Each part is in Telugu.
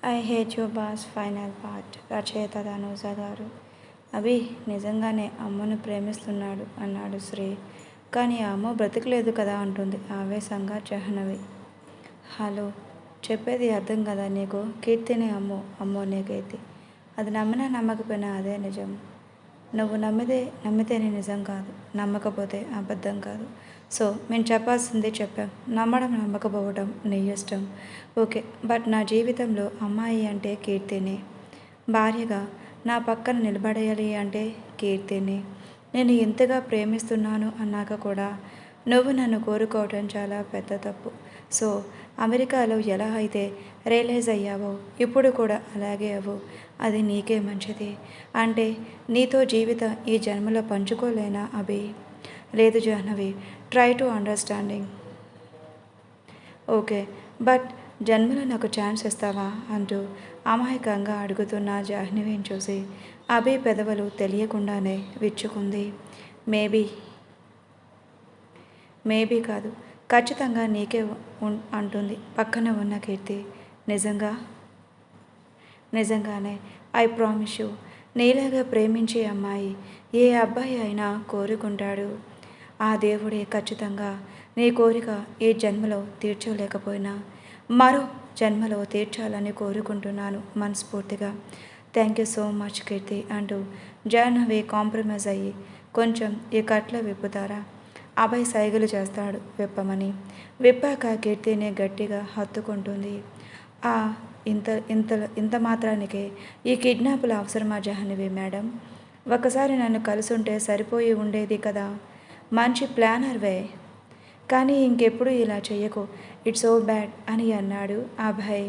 I hate you boss final part. రచయిత తనూజ గారు. అభి నిజంగానే అమ్మను ప్రేమిస్తున్నాడు అన్నాడు శ్రీ. కానీ ఆ అమ్మ బ్రతకలేదు కదా అంటుంది ఆవేశంగా జాహ్నవి. హలో, చెప్పేది అర్థం కదా నీకు? కీర్తిని అమ్మో నీ కీర్తి. అది నమ్మినా నమ్మకపోయినా అదే నిజం. నువ్వు నమ్మితేనే నిజం కాదు, నమ్మకపోతే అబద్ధం కాదు. సో మేము చెప్పాల్సింది చెప్పాం. నమ్మడం నమ్మకపోవడం నీ ఇష్టం. ఓకే, బట్ నా జీవితంలో అమ్మాయి అంటే కీర్తిని. భార్యగా నా పక్కన నిలబడేయాలి అంటే కీర్తిని. నేను ఎంతగా ప్రేమిస్తున్నాను అన్నాక కూడా నువ్వు నన్ను కోరుకోవడం చాలా పెద్ద తప్పు. సో అమెరికాలో ఎలా అయితే రియలైజ్ అయ్యావో ఇప్పుడు కూడా అలాగే అవ్వు. అది నీకే మంచిది. అంటే నీతో జీవితం ఈ జన్మలో పంచుకోలేనా అభి? లేదు Jahnavi, try to understanding. Okay, but జన్మలో నాకు ఛాన్స్ ఇస్తావా అంటూ అమాయకంగా అడుగుతున్న జాహ్నవిని చూసి అభి పెదవులు తెలియకుండానే విచ్చుకుంది. మేబీ కాదు, ఖచ్చితంగా నీకే అంటుంది పక్కన ఉన్న కీర్తి. నిజంగానే ఐ ప్రామిస్ యూ. నీలాగా ప్రేమించే అమ్మాయి ఏ అబ్బాయి అయినా కోరుకుంటాడు. ఆ దేవుడే ఖచ్చితంగా నీ కోరిక ఈ జన్మలో తీర్చలేకపోయినా మరో జన్మలో తీర్చాలని కోరుకుంటున్నాను మనస్ఫూర్తిగా. థ్యాంక్ యూ సో మచ్ కీర్తి అంటూ జాహ్నవి కాంప్రమైజ్ అయ్యి, కొంచెం ఈ కట్లు విప్పుతారా? అభయ్ సైగలు చేస్తాడు విప్పమని. విప్పాక కీర్తిని గట్టిగా హత్తుకుంటుంది. ఇంత మాత్రానికే ఈ కిడ్నాపులు అవసరమా జాహ్నవి మేడం? ఒకసారి నన్ను కలుసుంటే సరిపోయి ఉండేది కదా. మంచి ప్లానర్వే, కానీ ఇంకెప్పుడు ఇలా చెయ్యకు. ఇట్స్ సో బ్యాడ్ అని అన్నాడు అభయ్.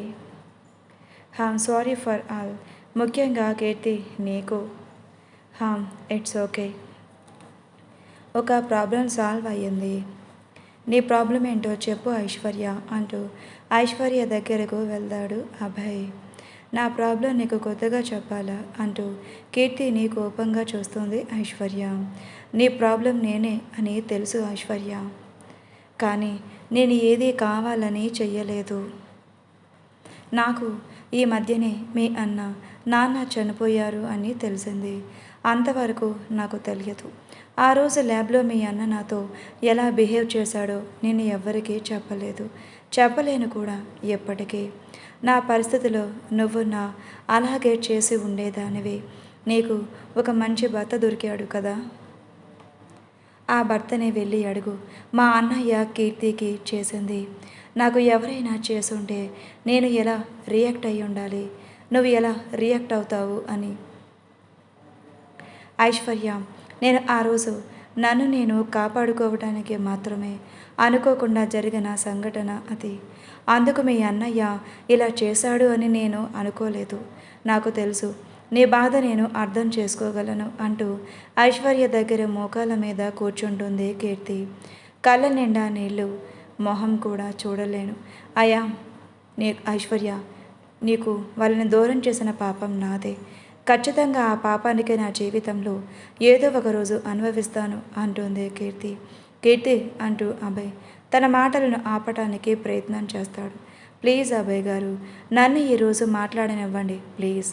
సారీ ఫర్ ఆల్, ముఖ్యంగా కీర్తి నీకు. It's okay. ఒక ప్రాబ్లం సాల్వ్ అయ్యింది. నీ ప్రాబ్లం ఏంటో చెప్పు ఐశ్వర్య అంటూ ఐశ్వర్య దగ్గరకు వెళ్తాడు అభయ్. నా ప్రాబ్లం నీకు కొత్తగా చెప్పాలా అంటూ కీర్తిని కోపంగా చూస్తుంది ఐశ్వర్య. నీ ప్రాబ్లం నేనే అని తెలుసు ఐశ్వర్య, కానీ నేను ఏది కావాలని చెయ్యలేదు. నాకు ఈ మధ్యనే మీ నాన్న చనిపోయారు అని తెలిసింది. అంతవరకు నాకు తెలియదు. ఆ రోజు ల్యాబ్లో మీ అన్న నాతో ఎలా బిహేవ్ చేశాడో నేను ఎవ్వరికీ చెప్పలేను కూడా ఎప్పటికీ. నా పరిస్థితిలో నువ్వు అలాగే చేసి ఉండేదానివి. నీకు ఒక మంచి భర్త దొరికాడు కదా, ఆ భర్తని వెళ్ళి అడుగు. మా అన్నయ్య కీర్తికి చేసింది నాకు ఎవరైనా చేసుంటే నేను ఎలా రియాక్ట్ అయ్యి ఉండాలి, నువ్వు ఎలా రియాక్ట్ అవుతావు అని. ఐశ్వర్య, నేను ఆ రోజు నన్ను నేను కాపాడుకోవడానికి మాత్రమే అనుకోకుండా జరిగిన సంఘటన అది. అందుకు మీ అన్నయ్య ఇలా చేశాడు అని నేను అనుకోలేదు. నాకు తెలుసు నీ బాధ నేను అర్థం చేసుకోగలను అంటూ ఐశ్వర్య దగ్గర మోకాల మీద కూర్చుంటుంది కీర్తి. కళ్ళ నిండా నీళ్ళు, మొహం కూడా చూడలేను. ఐశ్వర్య, నీకు వాళ్ళని దూరం చేసిన పాపం నాదే. ఖచ్చితంగా ఆ పాపానికి నా జీవితంలో ఏదో ఒకరోజు అనుభవిస్తాను అంటుంది కీర్తి. కీర్తి అంటూ అభయ్ తన మాటలను ఆపటానికి ప్రయత్నం చేస్తాడు. ప్లీజ్ అభయ్ గారు, నన్ను ఈరోజు మాట్లాడనివ్వండి ప్లీజ్.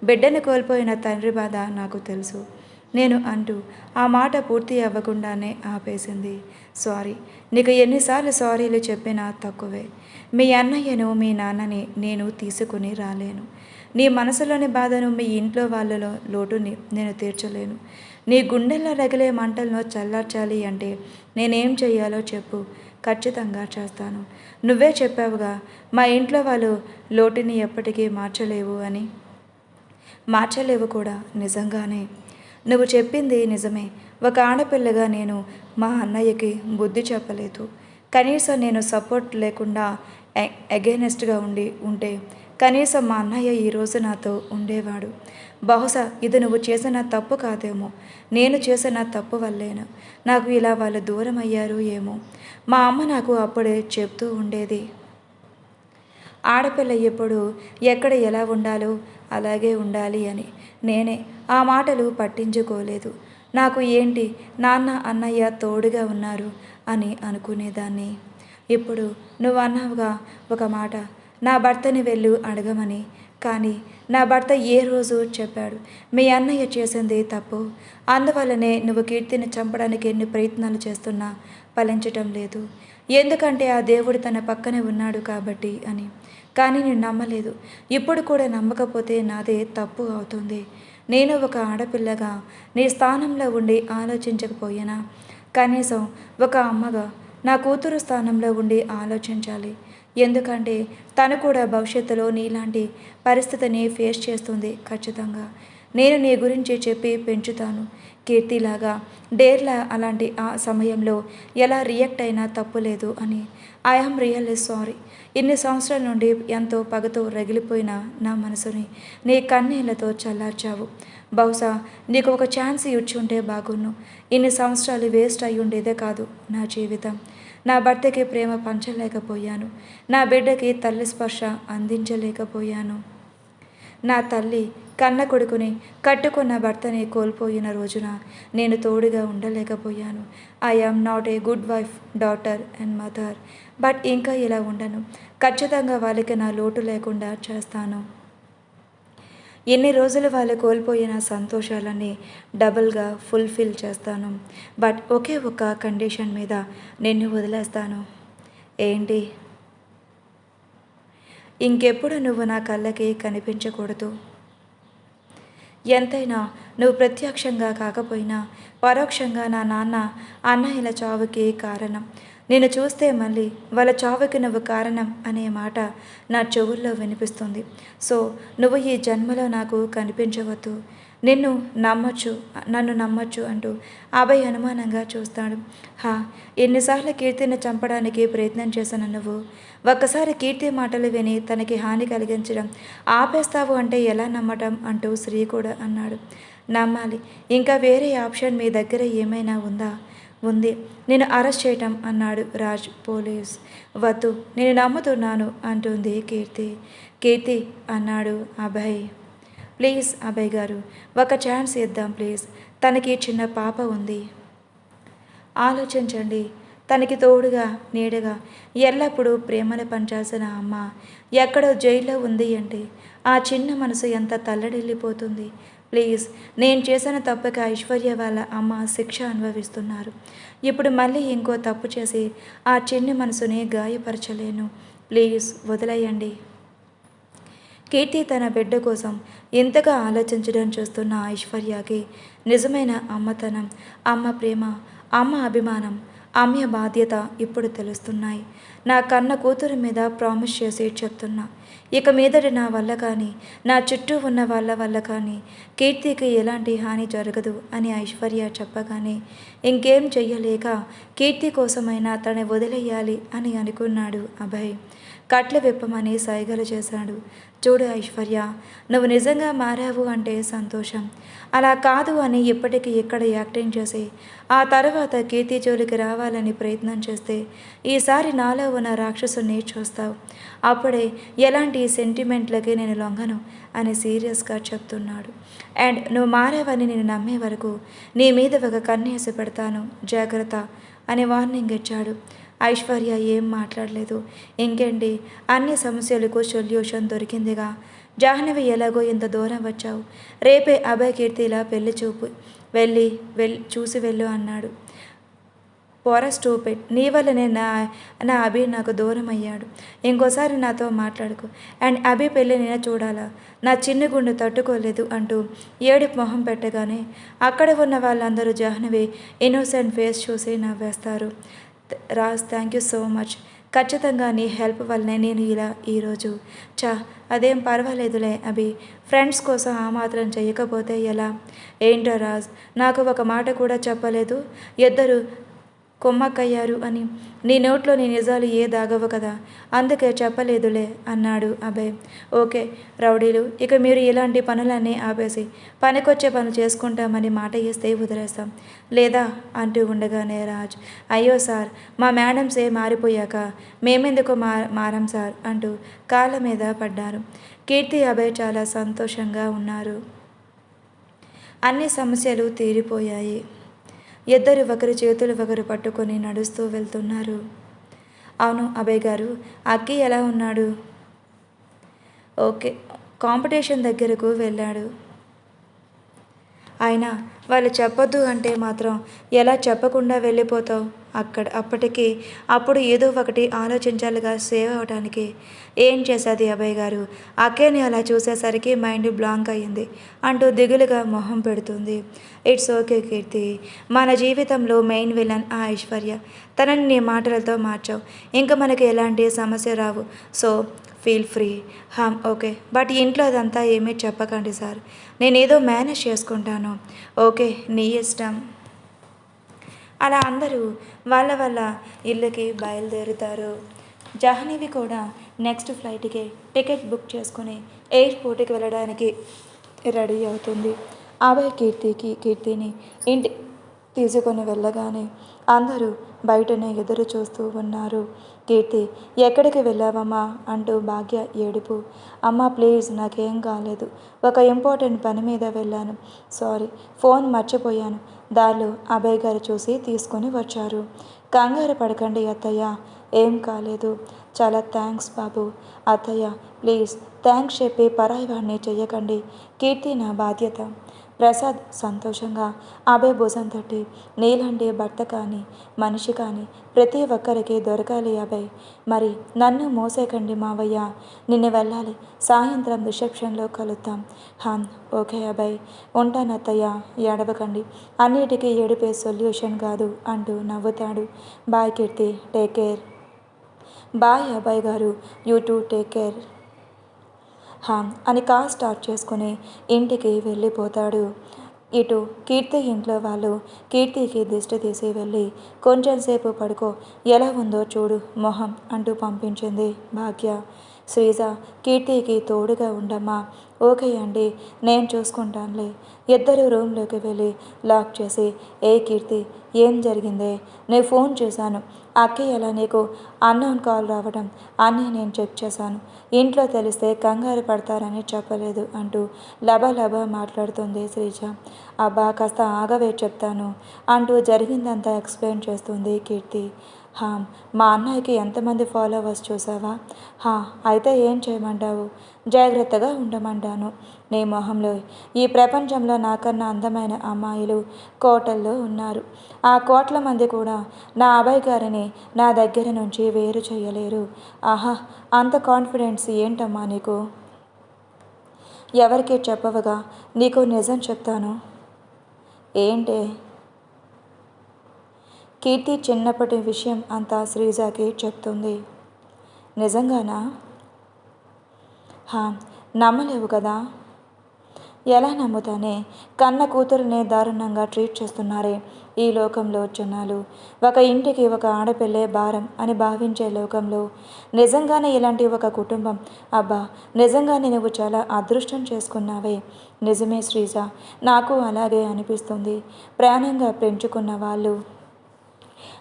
బిడ్డను కోల్పోయిన తండ్రి బాధ నాకు తెలుసు నేను అంటూ ఆ మాట పూర్తి అవ్వకుండానే ఆపేసింది. సారీ, నీకు ఎన్నిసార్లు సారీలు చెప్పినా తక్కువే. మీ అన్నయ్యను మీ నాన్నని నేను తీసుకుని రాలేను. నీ మనసులోని బాధను మీ ఇంట్లో వాళ్ళలో లోటుని నేను తీర్చలేను. నీ గుండెల్లో రగిలే మంటలను చల్లార్చాలి అంటే నేనేం చెయ్యాలో చెప్పు, ఖచ్చితంగా చేస్తాను. నువ్వే చెప్పావుగా మా ఇంట్లో వాళ్ళు లోటుని ఎప్పటికీ మార్చలేవు అని. మార్చలేవు కూడా, నిజంగానే నువ్వు చెప్పింది నిజమే. ఒక ఆడపిల్లగా నేను మా అన్నయ్యకి బుద్ధి చెప్పలేదు. కనీసం నేను సపోర్ట్ లేకుండా అగైనెస్ట్గా ఉంటే కనీసం మా అన్నయ్య ఈరోజు నాతో ఉండేవాడు. బహుశా ఇది నువ్వు చేసిన తప్పు కాదేమో, నేను చేసిన తప్పు వల్లేనా నాకు ఇలా వాళ్ళు దూరం అయ్యారు ఏమో. మా అమ్మ నాకు అప్పుడే చెప్తూ ఉండేది, ఆడపిల్ల ఎప్పుడు ఎక్కడ ఎలా ఉండాలో అలాగే ఉండాలి అని. నేనే ఆ మాటలు పట్టించుకోలేదు. నాకు ఏంటి నాన్న అన్నయ్య తోడుగా ఉన్నారు అని అనుకునేదాన్ని. ఇప్పుడు నువ్వు అన్నావుగా ఒక మాట, నా భర్తని వెళ్ళు అడగమని. కానీ నా భర్త ఏ రోజు చెప్పాడు, మీ అన్నయ్య చేసింది తప్పు, అందువల్లనే నువ్వు కీర్తిని చంపడానికి ఎన్ని ప్రయత్నాలు చేస్తున్నా ఫలించటం లేదు, ఎందుకంటే ఆ దేవుడు తన పక్కనే ఉన్నాడు కాబట్టి అని. కానీ నేను నమ్మలేదు. ఇప్పుడు కూడా నమ్మకపోతే నాదే తప్పు అవుతుంది. నేను ఒక ఆడపిల్లగా నీ స్థానంలో ఉండి ఆలోచించకపోయినా కనీసం ఒక అమ్మగా నా కూతురు స్థానంలో ఉండి ఆలోచించాలి. ఎందుకంటే తను కూడా భవిష్యత్తులో నీలాంటి పరిస్థితిని ఫేస్ చేస్తుంది ఖచ్చితంగా. నేను నీ గురించి చెప్పి పెంచుతాను. కీర్తిలాగా డేర్లా అలాంటి ఆ సమయంలో ఎలా రియాక్ట్ అయినా తప్పు లేదు అని. I am really sorry. ఇన్ని సంవత్సరాల నుండి ఎంతో పగతో రగిలిపోయిన నా మనసుని నీ కన్నీళ్లతో చల్లార్చావు. బహుశా నీకు ఒక ఛాన్స్ ఇచ్చుంటే బాగున్ను. ఇన్ని సంవత్సరాలు వేస్ట్ అయి ఉండేదే కాదు నా జీవితం. నా భర్తకి ప్రేమ పంచలేకపోయాను. నా బిడ్డకి తల్లి స్పర్శ అందించలేకపోయాను. నా తల్లి కన్న కొడుకుని కట్టుకున్న భర్తని కోల్పోయిన రోజున నేను తోడుగా ఉండలేకపోయాను. I am not a good wife, daughter and mother. But ఇంకా ఇలా ఉండను. ఖచ్చితంగా వాళ్ళకి నా లోటు లేకుండా చేస్తాను. ఎన్ని రోజులు వాళ్ళు కోల్పోయిన సంతోషాలన్నీ డబుల్గా ఫుల్ఫిల్ చేస్తాను. బట్ ఒకే ఒక కండిషన్ మీద నిన్ను వదిలేస్తాను. ఏంటి? ఇంకెప్పుడు నువ్వు నా కళ్ళకి కనిపించకూడదు. ఎంతైనా నువ్వు ప్రత్యక్షంగా కాకపోయినా పరోక్షంగా నా నాన్న అన్నయ్యల చావుకి కారణం. నేను చూస్తే మళ్ళీ వాళ్ళ చావుకి నువ్వు కారణం అనే మాట నా చెవుల్లో వినిపిస్తుంది. సో నువ్వు ఈ జన్మలో నాకు కనిపించవద్దు. నన్ను నమ్మొచ్చు అంటూ అభయ్ అనుమానంగా చూస్తాడు. ఎన్నిసార్లు కీర్తిని చంపడానికి ప్రయత్నం చేశాను నువ్వు. ఒక్కసారి కీర్తి మాటలు విని తనకి హాని కలిగించడం ఆపేస్తావు అంటే ఎలా నమ్మటం అంటూ శ్రీ కూడా అన్నాడు. నమ్మాలి. ఇంకా వేరే ఆప్షన్ మీ దగ్గర ఏమైనా ఉందా? ఉంది. నేను అరెస్ట్ చేయటం అన్నాడు రాజ్. పోలీస్ వద్దు, నేను నమ్ముతున్నాను అంటుంది కీర్తి. కీర్తి అన్నాడు అభయ్. ప్లీజ్ అభయ్ గారు, ఒక ఛాన్స్ ఇద్దాం ప్లీజ్. తనకి చిన్న పాప ఉంది. ఆలోచించండి. తనకి తోడుగా నీడగా ఎల్లప్పుడూ ప్రేమను పంచాల్సిన అమ్మ ఎక్కడో జైల్లో ఉంది అంటే ఆ చిన్న మనసు ఎంత తల్లడిల్లిపోతుంది. ప్లీజ్, నేను చేసిన తప్పుకి ఐశ్వర్య వాళ్ళ అమ్మ శిక్ష అనుభవిస్తున్నారు. ఇప్పుడు మళ్ళీ ఇంకో తప్పు చేసి ఆ చిన్ని మనసుని గాయపరచలేను. ప్లీజ్ వదిలేయండి. కీర్తి తన బిడ్డ కోసం ఇంతగా ఆలోచించడం చూస్తున్న ఐశ్వర్యకి నిజమైన అమ్మతనం, అమ్మ ప్రేమ, అమ్మ అభిమానం, అమ్మ బాధ్యత ఇప్పుడు తెలుస్తున్నాయి. నా కన్న కూతురు మీద ప్రామిస్ చేసి చెప్తున్నా, ఇక మీదట నా వల్ల కానీ నా చుట్టూ ఉన్న వాళ్ళ వల్ల కానీ కీర్తికి ఎలాంటి హాని జరగదు అని ఐశ్వర్య చెప్పగానే ఇంకేం చెయ్యలేక కీర్తి కోసమైనా తనని వదిలేయాలి అని అనుకున్నాడు అభయ్. కట్లు విప్పమని సైగలు చేశాడు. చూడు ఐశ్వర్య, నువ్వు నిజంగా మారావు అంటే సంతోషం. అలా కాదు అని ఇప్పటికీ ఇక్కడ యాక్టింగ్ చేసి ఆ తర్వాత కీర్తి జోలికి రావాలని ప్రయత్నం చేస్తే ఈసారి నాలో ఉన్న రాక్షసుని చూస్తావు. అప్పుడే ఎలాంటి సెంటిమెంట్లకి నేను లొంగను అని సీరియస్గా చెప్తున్నాడు. అండ్ నువ్వు మారావని నేను నమ్మే వరకు నీ మీద ఒక కన్నేసి పెడతాను, జాగ్రత్త అని వార్నింగ్ ఇచ్చాడు. ఐశ్వర్య ఏం మాట్లాడలేదు. ఇంకేంటి, అన్ని సమస్యలకు సొల్యూషన్ దొరికిందిగా. జాహ్నవి ఎలాగో ఇంత దూరం వచ్చావు, రేపే అభయ్ కీర్తిలా పెళ్లి చూపు వెళ్ళి చూసి వెళ్ళు అన్నాడు. పోరా స్టూపిడ్, నీ వల్లనే నా అభి నాకు దూరం అయ్యాడు. ఇంకోసారి నాతో మాట్లాడుకో. అండ్ అభి పెళ్ళి నేను చూడాలా, నా చిన్న గుండె తట్టుకోలేదు అంటూ ఏడుపు మొహం పెట్టగానే అక్కడ ఉన్న వాళ్ళందరూ జాహ్నవి ఇన్నోసెంట్ ఫేస్ చూసి నవ్వేస్తారు. Raj, thank you so much. ఖచ్చితంగా నీ హెల్ప్ వల్లనే నేను ఇలా ఈరోజు అదేం పర్వాలేదులే అభి. ఫ్రెండ్స్ కోసం ఆ మాత్రం చేయకపోతే ఎలా? ఏంటో రాజ్, నాకు ఒక మాట కూడా చెప్పలేదు, ఇద్దరు కొమ్మక్కయ్యారు అని. నీ నోట్లో నీ నిజాలు ఏ దాగవు కదా, అందుకే చెప్పలేదులే అన్నాడు అభయ్. ఓకే రౌడీలు, ఇక మీరు ఇలాంటి పనులన్నీ ఆపేసి పనికొచ్చే పనులు చేసుకుంటామని మాట ఇస్తే వదిలేస్తాం, లేదా అంటూ ఉండగానే రాజ్, అయ్యో సార్, మా మేడమ్సే మారిపోయాక మేమెందుకు మారం సార్ అంటూ కాళ్ళ మీద పడ్డారు. కీర్తి అభయ్ చాలా సంతోషంగా ఉన్నారు. అన్ని సమస్యలు తీరిపోయాయి. ఇద్దరు ఒకరి చేతులు ఒకరు పట్టుకొని నడుస్తూ వెళ్తున్నారు. అవును అభయ్ గారు, అక్కి ఎలా ఉన్నాడు? ఓకే, కాంపిటీషన్ దగ్గరకు వెళ్ళాడు. అయినా వాళ్ళు చెప్పొద్దు అంటే మాత్రం ఎలా చెప్పకుండా వెళ్ళిపోతావు? అప్పుడు ఏదో ఒకటి ఆలోచించాలిగా సేవ్ అవ్వడానికి. ఏం చేసేది అభయ్ గారు? అక్కేని అలా చూసేసరికి మైండ్ బ్లాంక్ అయ్యింది అంటూ దిగులుగా మొహం పెడుతుంది. ఇట్స్ ఓకే కీర్తి. మన జీవితంలో మెయిన్ విలన్ ఆ ఐశ్వర్య. తనని నీ మాటలతో మార్చావు. ఇంకా మనకి ఎలాంటి సమస్య రావు. So feel free. Okay. But ఇంట్లో అదంతా ఏమీ చెప్పకండి సార్. నేనేదో మేనేజ్ చేసుకుంటాను. ఓకే, నీ ఇష్టం. అలా అందరూ వాళ్ళ ఇళ్ళకి బయలుదేరుతారు. జాహ్నవి కూడా నెక్స్ట్ ఫ్లైట్కి టికెట్ బుక్ చేసుకుని ఎయిర్పోర్ట్కి వెళ్ళడానికి రెడీ అవుతుంది. అభయ్ కీర్తిని ఇంటి తీసుకొని వెళ్ళగానే అందరూ బయటనే ఎదురు చూస్తూ ఉన్నారు. కీర్తి, ఎక్కడికి వెళ్ళావమ్మా అంటూ భాగ్య ఏడుపు. అమ్మ ప్లీజ్, నాకేం కాలేదు. ఒక ఇంపార్టెంట్ పని మీద వెళ్ళాను. సారీ, ఫోన్ మర్చిపోయాను. దారిలో అభయ్ గారు చూసి తీసుకొని వచ్చారు. కంగారు పడకండి అత్తయ్య, ఏం కాలేదు. చాలా థ్యాంక్స్ బాబు. అత్తయ్య ప్లీజ్ థ్యాంక్స్ చెప్పి పరాయి వాడిని చెయ్యకండి. కీర్తి నా బాధ్యత. ప్రసాద్ సంతోషంగా అభయ్ భుజం తట్టి, నీలాంటి భర్త కానీ మనిషి కానీ ప్రతి ఒక్కరికి దొరకాలి అభయ్. మరి నన్ను మోసేకండి మావయ్య. నిన్ను వెళ్ళాలి. సాయంత్రం రిసెప్షన్లో కలుద్దాం. ఓకే అభయ్, ఉంటానత్తయ్య. ఏడవకండి. అన్నిటికీ ఏడిపే సొల్యూషన్ కాదు అంటూ నవ్వుతాడు. బాయ్ కీర్తి, టేక్ కేర్. బాయ్ అభయ్ గారు, యూ టూ టేక్ కేర్ అని కార్ స్టార్ట్ చేసుకుని ఇంటికి వెళ్ళిపోతాడు. ఇటు కీర్తి ఇంట్లో వాళ్ళు కీర్తికి దిష్టి తీసి వెళ్ళి కొంచెంసేపు పడుకో, ఎలా ఉందో చూడు మొహం అంటూ పంపించింది భాగ్య. శ్రీజ కీర్తికి తోడుగా ఉండమ్మా. ఓకే అండి, నేను చూసుకుంటానులే. ఇద్దరు రూమ్లోకి వెళ్ళి లాక్ చేసి, ఏ కీర్తి ఏం జరిగిందే? నేను ఫోన్ చేశాను. అక్కయ్య ఎలా నీకు అన్నోన్ కాల్ రావడం అన్నీ నేను చెక్ చేశాను. ఇంట్లో తెలిస్తే కంగారు పడతారని చెప్పలేదు అంటూ లబలబా మాట్లాడుతుంది శ్రీజ. అబ్బా కాస్త ఆగవే చెప్తాను అంటూ జరిగిందంతా ఎక్స్ప్లెయిన్ చేస్తుంది కీర్తి. మా అన్నయ్యకి ఎంతమంది ఫాలోవర్స్ చూసావా? అయితే ఏం చేయమంటావు? జాగ్రత్తగా ఉండమంటాను. నీ మొహంలో ఈ ప్రపంచంలో నాకన్నా అందమైన అమ్మాయిలు కోటల్లో ఉన్నారు. ఆ కోట్ల మంది కూడా నా అభయ్ గారిని నా దగ్గర నుంచి వేరు చేయలేరు. అంత కాన్ఫిడెన్స్ ఏంటమ్మా నీకు? ఎవరికీ చెప్పవగా? నీకు నిజం చెప్తాను. ఏంటే? కీర్తి చిన్నప్పటి విషయం అంతా శ్రీజకి చెప్తుంది. నిజంగానా? నమ్మలేవు కదా? ఎలా నమ్ముతానే? కన్న కూతురునే దారుణంగా ట్రీట్ చేస్తున్నారే ఈ లోకంలో జనాలు. ఒక ఇంటికి ఒక ఆడపిల్లే భారం అని భావించే లోకంలో నిజంగానే ఇలాంటి ఒక కుటుంబం. అబ్బా, నిజంగానే నువ్వు చాలా అదృష్టం చేసుకున్నావే. నిజమే శ్రీజ, నాకు అలాగే అనిపిస్తుంది. ప్రాణంగా పెంచుకున్న వాళ్ళు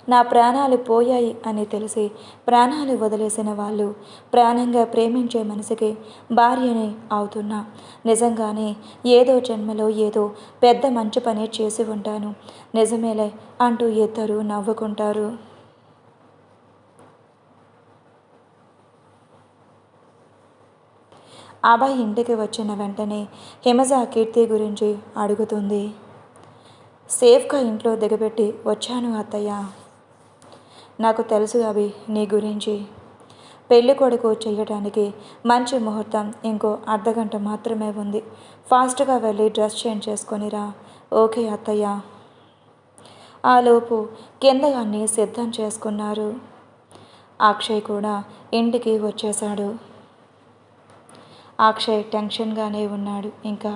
నా ప్రాణాలు పోయాయి అని తెలిసి ప్రాణాలు వదిలేసిన వాళ్ళు, ప్రాణంగా ప్రేమించే మనసుకి భార్యని అవుతున్నా నిజంగానే ఏదో జన్మలో ఏదో పెద్ద మంచి పని చేసి ఉంటాను. నిజమేలే అంటూ ఇద్దరు నవ్వుకుంటారు. అభయ్ ఇంటికి వచ్చిన వెంటనే హిమజ కీర్తి గురించి అడుగుతుంది. సేఫ్గా ఇంట్లో దిగబెట్టి వచ్చాను అత్తయ్య. నాకు తెలుసు అభి నీ గురించి. పెళ్లి కొడుకు చేయడానికి మంచి ముహూర్తం ఇంకో అర్ధగంట మాత్రమే ఉంది. ఫాస్ట్గా వెళ్ళి డ్రెస్ చేంజ్ చేసుకొనిరా. ఓకే అత్తయ్య. ఆలోపు కింద అన్నీ సిద్ధం చేసుకున్నారు. అక్షయ్ కూడా ఇంటికి వచ్చేశాడు. అక్షయ్ టెన్షన్గానే ఉన్నాడు. ఇంకా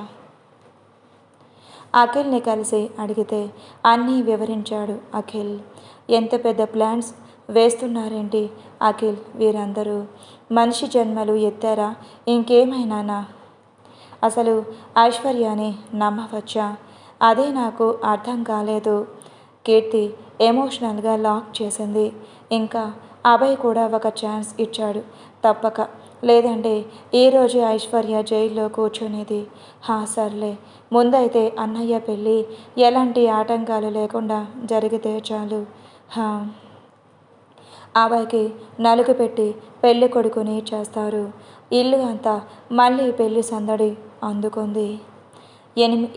అఖిల్ని కలిసి అడిగితే అన్నీ వివరించాడు అఖిల్. ఎంత పెద్ద ప్లాన్స్ వేస్తున్నారేంటి అఖిల్ వీరందరూ? మనిషి జన్మలు ఎత్తారా ఇంకేమైనానా? అసలు ఐశ్వర్యాని నమ్మవచ్చా? అదే నాకు అర్థం కాలేదు. కీర్తి ఎమోషనల్గా లాక్ చేసింది. ఇంకా అభయ్ కూడా ఒక ఛాన్స్ ఇచ్చాడు తప్పక. లేదంటే ఈరోజు ఐశ్వర్య జైల్లో కూర్చునేది. సర్లే, ముందైతే అన్నయ్య పెళ్ళి ఎలాంటి ఆటంకాలు లేకుండా జరిగితే చాలు. అబ్బాయికి నలుగు పెట్టి పెళ్ళి కొడుకుని చేస్తారు. ఇల్లు అంతా మళ్ళీ పెళ్లి సందడి అందుకుంది.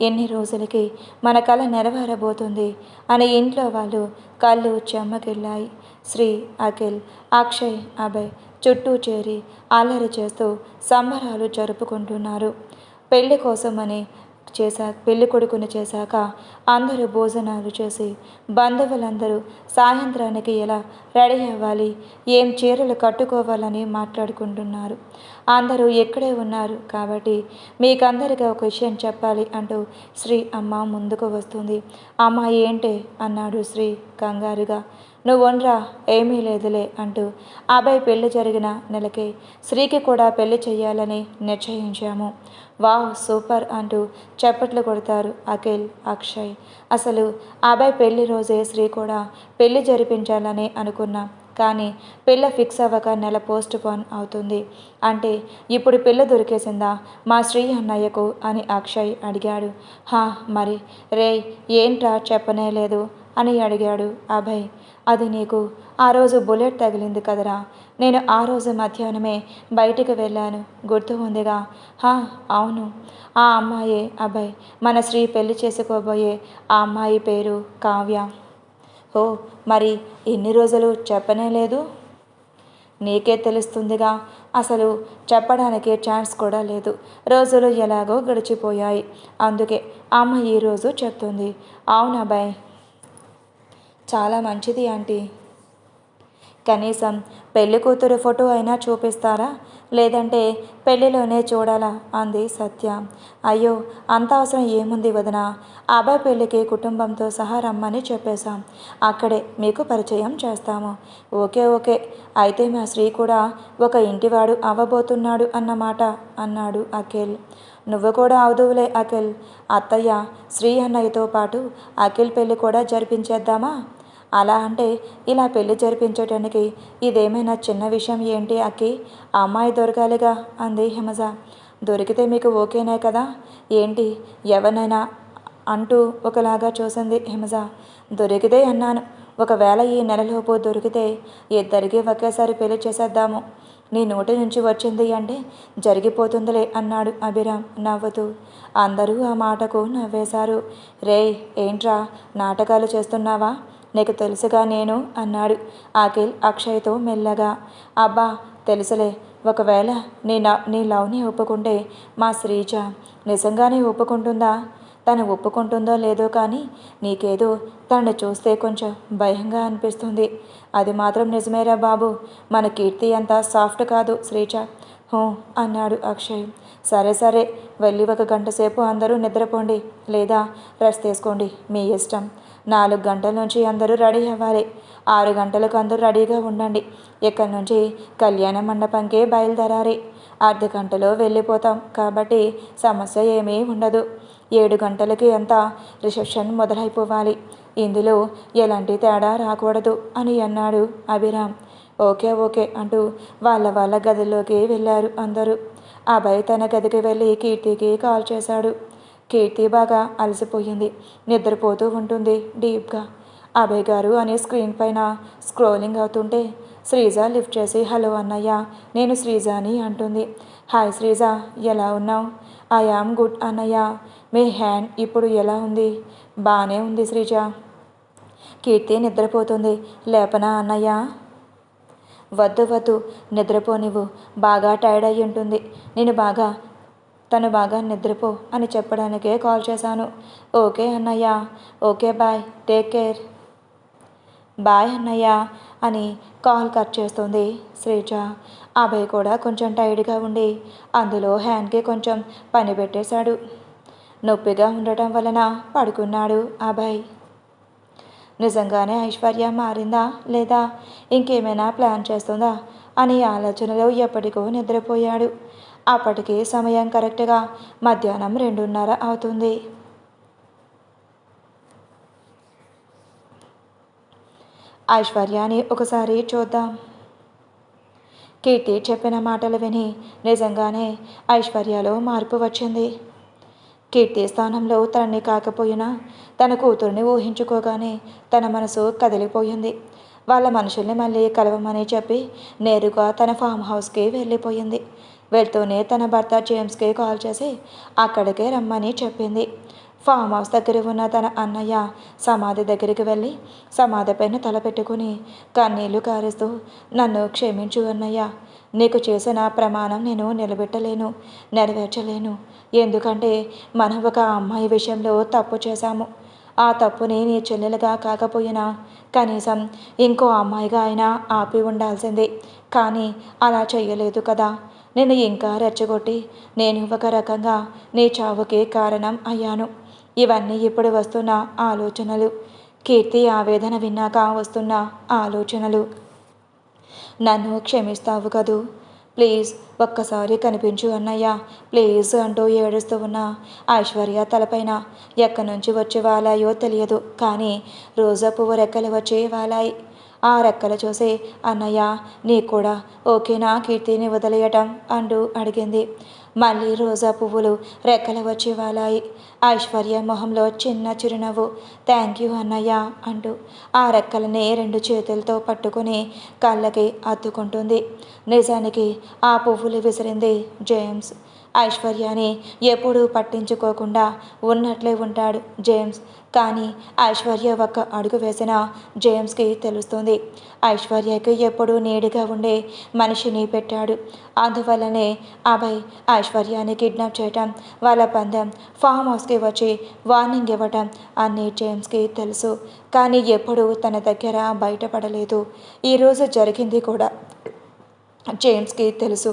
ఎన్ని రోజులకి మన కళ నెరవేరబోతుంది అని ఇంట్లో వాళ్ళు కళ్ళు చెమ్మగిల్లాయి. శ్రీ, అఖిల్, అక్షయ్, అభయ్ చుట్టూ చేరి అల్లరి చేస్తూ సంబరాలు జరుపుకుంటున్నారు. పెళ్లి కోసమని పెళ్లి కొడుకుని చేశాక అందరూ భోజనాలు చేసి బంధువులందరూ సాయంత్రానికి ఎలా రెడీ అవ్వాలి, ఏం చీరలు కట్టుకోవాలని మాట్లాడుకుంటున్నారు. అందరూ ఇక్కడే ఉన్నారు కాబట్టి మీకందరికీ ఒక విషయం చెప్పాలి అంటూ శ్రీ అమ్మ ముందుకు వస్తుంది. అమ్మ ఏంటి అన్నాడు శ్రీ కంగారుగా. నువ్వుండ్రా, ఏమీ లేదులే అంటూ అభయ్ పెళ్లి జరిగిన నెలకే శ్రీకి కూడా పెళ్లి చేయాలని నిశ్చయించాము. వావ్, సూపర్ అంటూ చప్పట్లు కొడతారు అఖిల్, అక్షయ్. అసలు అభయ్ పెళ్లి రోజే శ్రీ కూడా పెళ్లి జరిపించాలని అనుకున్నా, కానీ పిల్ల ఫిక్స్ అవ్వక నెల పోస్ట్ పోన్ అవుతుంది. అంటే ఇప్పుడు పిల్ల దొరికేసిందా మా శ్రీ అన్నయ్యకు అని అక్షయ్ అడిగాడు. హా మరి రేయ్, ఏంట్రా చెప్పనే లేదు అని అడిగాడు అభయ్. అది నీకు ఆ రోజు బుల్లెట్ తగిలింది కదరా, నేను ఆ రోజు మధ్యాహ్నమే బయటికి వెళ్ళాను, గుర్తు ఉందిగా? హా అవును, ఆ అమ్మాయే అభయ్, మన శ్రీ పెళ్లి చేసుకోబోయే ఆ అమ్మాయి పేరు కావ్య. ఓ, మరి ఎన్ని రోజులు చెప్పనే లేదు? నీకే తెలుస్తుందిగా, అసలు చెప్పడానికి ఛాన్స్ కూడా లేదు. రోజులు ఎలాగో గడిచిపోయాయి, అందుకే అమ్మ ఈరోజు చెప్తుంది. అవును అభయ్, చాలా మంచిది ఆంటీ. కనీసం పెళ్లి కూతురు ఫోటో అయినా చూపిస్తారా, లేదంటే పెళ్లిలోనే చూడాలా అంది సత్య. అయ్యో, అంత అవసరం ఏముంది వదిన, అబ్బాయి పెళ్ళికి కుటుంబంతో సహా రమ్మని చెప్పేశాం, అక్కడే మీకు పరిచయం చేస్తాము. ఓకే ఓకే, అయితే మా శ్రీ కూడా ఒక ఇంటివాడు అవ్వబోతున్నాడు అన్నమాట అన్నాడు అఖిల్. నువ్వు కూడా అవుదువులే అఖిల్, అత్తయ్య శ్రీ అన్నయ్యతో పాటు అఖిల్ పెళ్ళి కూడా జరిపించేద్దామా? అలా అంటే ఇలా పెళ్లి జరిపించడానికి ఇదేమైనా చిన్న విషయం ఏంటి అక్కి, అమ్మాయి దొరకాలిగా అంది హిమజ. దొరికితే మీకు ఓకేనే కదా ఏంటి, ఎవరినైనా అంటూ ఒకలాగా చూసింది హిమజ. దొరికితే అన్నాను, ఒకవేళ ఈ నెలలోపు దొరికితే ఇద్దరికి ఒకేసారి పెళ్లి చేసేద్దాము. నీ నోటి నుంచి వచ్చింది అంటే జరిగిపోతుందిలే అన్నాడు అభిరామ్ నవ్వుతూ. అందరూ ఆ మాటకు నవ్వేశారు. రేయ్, ఏంట్రా నాటకాలు చేస్తున్నావా, నీకు తెలుసుగా నేను అన్నాడు అఖిల్ అక్షయ్తో మెల్లగా. అబ్బా తెలుసులే, ఒకవేళ నీ లవ్ని ఒప్పుకుంటే మా శ్రీజ నిజంగానే ఒప్పుకుంటుందా? తను ఒప్పుకుంటుందో లేదో కానీ నీకేదో తనని చూస్తే కొంచెం భయంగా అనిపిస్తుంది. అది మాత్రం నిజమేరా బాబు, మన కీర్తి అంత సాఫ్ట్ కాదు శ్రీజ. హో అన్నాడు అక్షయ్. సరే సరే, వెళ్ళి 1 గంట సేపు అందరూ నిద్రపోండి, లేదా రెస్ట్ తీసుకోండి, మీ ఇష్టం. 4 గంటల నుంచి అందరూ రెడీ అవ్వాలి, 6 గంటలకు అందరూ రెడీగా ఉండండి. ఇక్కడి నుంచి కళ్యాణ మండపంకే బయలుదేరాలి. అర్ధ గంటలో వెళ్ళిపోతాం కాబట్టి సమస్య ఏమీ ఉండదు. 7 గంటలకి అంతా రిసెప్షన్ మొదలైపోవాలి, ఇందులో ఎలాంటి తేడా రాకూడదు అని అన్నాడు అభిరామ్. ఓకే ఓకే అంటూ వాళ్ళ గదిలోకి వెళ్ళారు అందరూ. అభయ్ తన గదికి వెళ్ళి కీర్తికి కాల్ చేశాడు. కీర్తి బాగా అలసిపోయింది, నిద్రపోతూ ఉంటుంది డీప్గా. అభయ్ గారు అనే స్క్రీన్ పైన స్క్రోలింగ్ అవుతుంటే శ్రీజ లిఫ్ట్ చేసి హలో అన్నయ్య, నేను శ్రీజాని అంటుంది. హాయ్ శ్రీజ, ఎలా ఉన్నావు? ఐ యామ్ గుడ్ అన్నయ్య. మీ హ్యాండ్ ఇప్పుడు ఎలా ఉంది? బాగానే ఉంది శ్రీజ. కీర్తి నిద్రపోతుంది, లేపనా అన్నయ్య? వద్దు వద్దు, నిద్రపోనివ్వు, బాగా టైర్డ్ అయి ఉంటుంది. తను బాగా నిద్రపో అని చెప్పడానికే కాల్ చేశాను. ఓకే అన్నయ్య, okay bye, take care. Bye అన్నయ్య అని కాల్ కట్ చేస్తుంది శ్రీజ. అభయ్ కూడా కొంచెం టైర్డ్గా ఉండి అందులో హ్యాండ్కి కొంచెం పని పెట్టేశాడు. నొప్పిగా ఉండటం వలన పడుకున్నాడు అభయ్. నిజంగానే ఐశ్వర్య మారిందా లేదా ఇంకేమైనా ప్లాన్ చేస్తుందా అని ఆలోచనలో ఎప్పటికో నిద్రపోయాడు. అప్పటికి సమయం కరెక్ట్గా మధ్యాహ్నం 2:30 అవుతుంది. ఐశ్వర్యాని ఒకసారి చూద్దాం. కీర్తి చెప్పిన మాటలు విని నిజంగానే ఐశ్వర్యలో మార్పు వచ్చింది. కీర్తి స్థానంలో తనని కాకపోయినా తన కూతుర్ని ఊహించుకోగానే తన మనసు కదిలిపోయింది. వాళ్ళ మనుషుల్ని మళ్ళీ కలవమని చెప్పి నేరుగా తన ఫామ్ హౌస్కి వెళ్ళిపోయింది. వెళ్తూనే తన భర్త జేమ్స్కి కాల్ చేసి అక్కడికే రమ్మని చెప్పింది. ఫామ్ హౌస్ దగ్గర ఉన్న తన అన్నయ్య సమాధి దగ్గరికి వెళ్ళి సమాధిపైన తలపెట్టుకుని కన్నీళ్లు కారుస్తూ, నన్ను క్షమించు అన్నయ్య, నీకు చేసిన ప్రమాణం నేను నెరవేర్చలేను. ఎందుకంటే మనం ఒక అమ్మాయి విషయంలో తప్పు చేశాము. ఆ తప్పుని నీ చెల్లెలుగా కాకపోయినా కనీసం ఇంకో అమ్మాయిగా అయినా ఆపి ఉండాల్సింది. కానీ అలా చెయ్యలేదు కదా. నేను ఇంకా రెచ్చగొట్టి నేను ఒక రకంగా నీ చావుకి కారణం అయ్యాను. ఇవన్నీ ఇప్పుడు వస్తున్న ఆలోచనలు. కీర్తి ఆవేదన విన్నాక వస్తున్న ఆలోచనలు. నన్ను క్షమిస్తావు కదూ? ప్లీజ్ ఒక్కసారి కనిపించు అన్నయ్య, ప్లీజ్ అంటూ ఏడుస్తూ ఉన్న ఐశ్వర్య తలపైన ఎక్కడి నుంచి వచ్చి వాలాయో తెలియదు, కానీ రోజా పువ్వు రెక్కలు వచ్చి వాలాయి. ఆ రెక్కలు చూసి అన్నయ్య నీకు కూడా ఓకేనా కీర్తిని వదిలేయటం అంటూ అడిగింది. మళ్ళీ రోజా పువ్వులు రెక్కలు వచ్చి వాలాయి. ఐశ్వర్య మొహంలో చిన్న చిరునవ్వు. థ్యాంక్ యూ అన్నయ్య అంటూ ఆ రెక్కలని 2 చేతులతో పట్టుకుని కళ్ళకి అద్దుకుంటుంది. నిజానికి ఆ పువ్వులు విసిరింది జేమ్స్. ఐశ్వర్యని ఎప్పుడూ పట్టించుకోకుండా ఉన్నట్లే ఉంటాడు జేమ్స్. కానీ ఐశ్వర్య ఒక్క అడుగు వేసిన జేమ్స్కి తెలుస్తుంది, ఐశ్వర్యకి ఎప్పుడూ నీడిగా ఉండే మనిషిని పెట్టాడు. అందువల్లనే అభయ్ ఐశ్వర్యాన్ని కిడ్నాప్ చేయటం, వాళ్ళ పందెం, ఫామ్ హౌస్కి వచ్చి వార్నింగ్ ఇవ్వటం అన్నీ జేమ్స్కి తెలుసు. కానీ ఎప్పుడూ తన దగ్గర బయటపడలేదు. ఈరోజు జరిగింది కూడా జేమ్స్కి తెలుసు.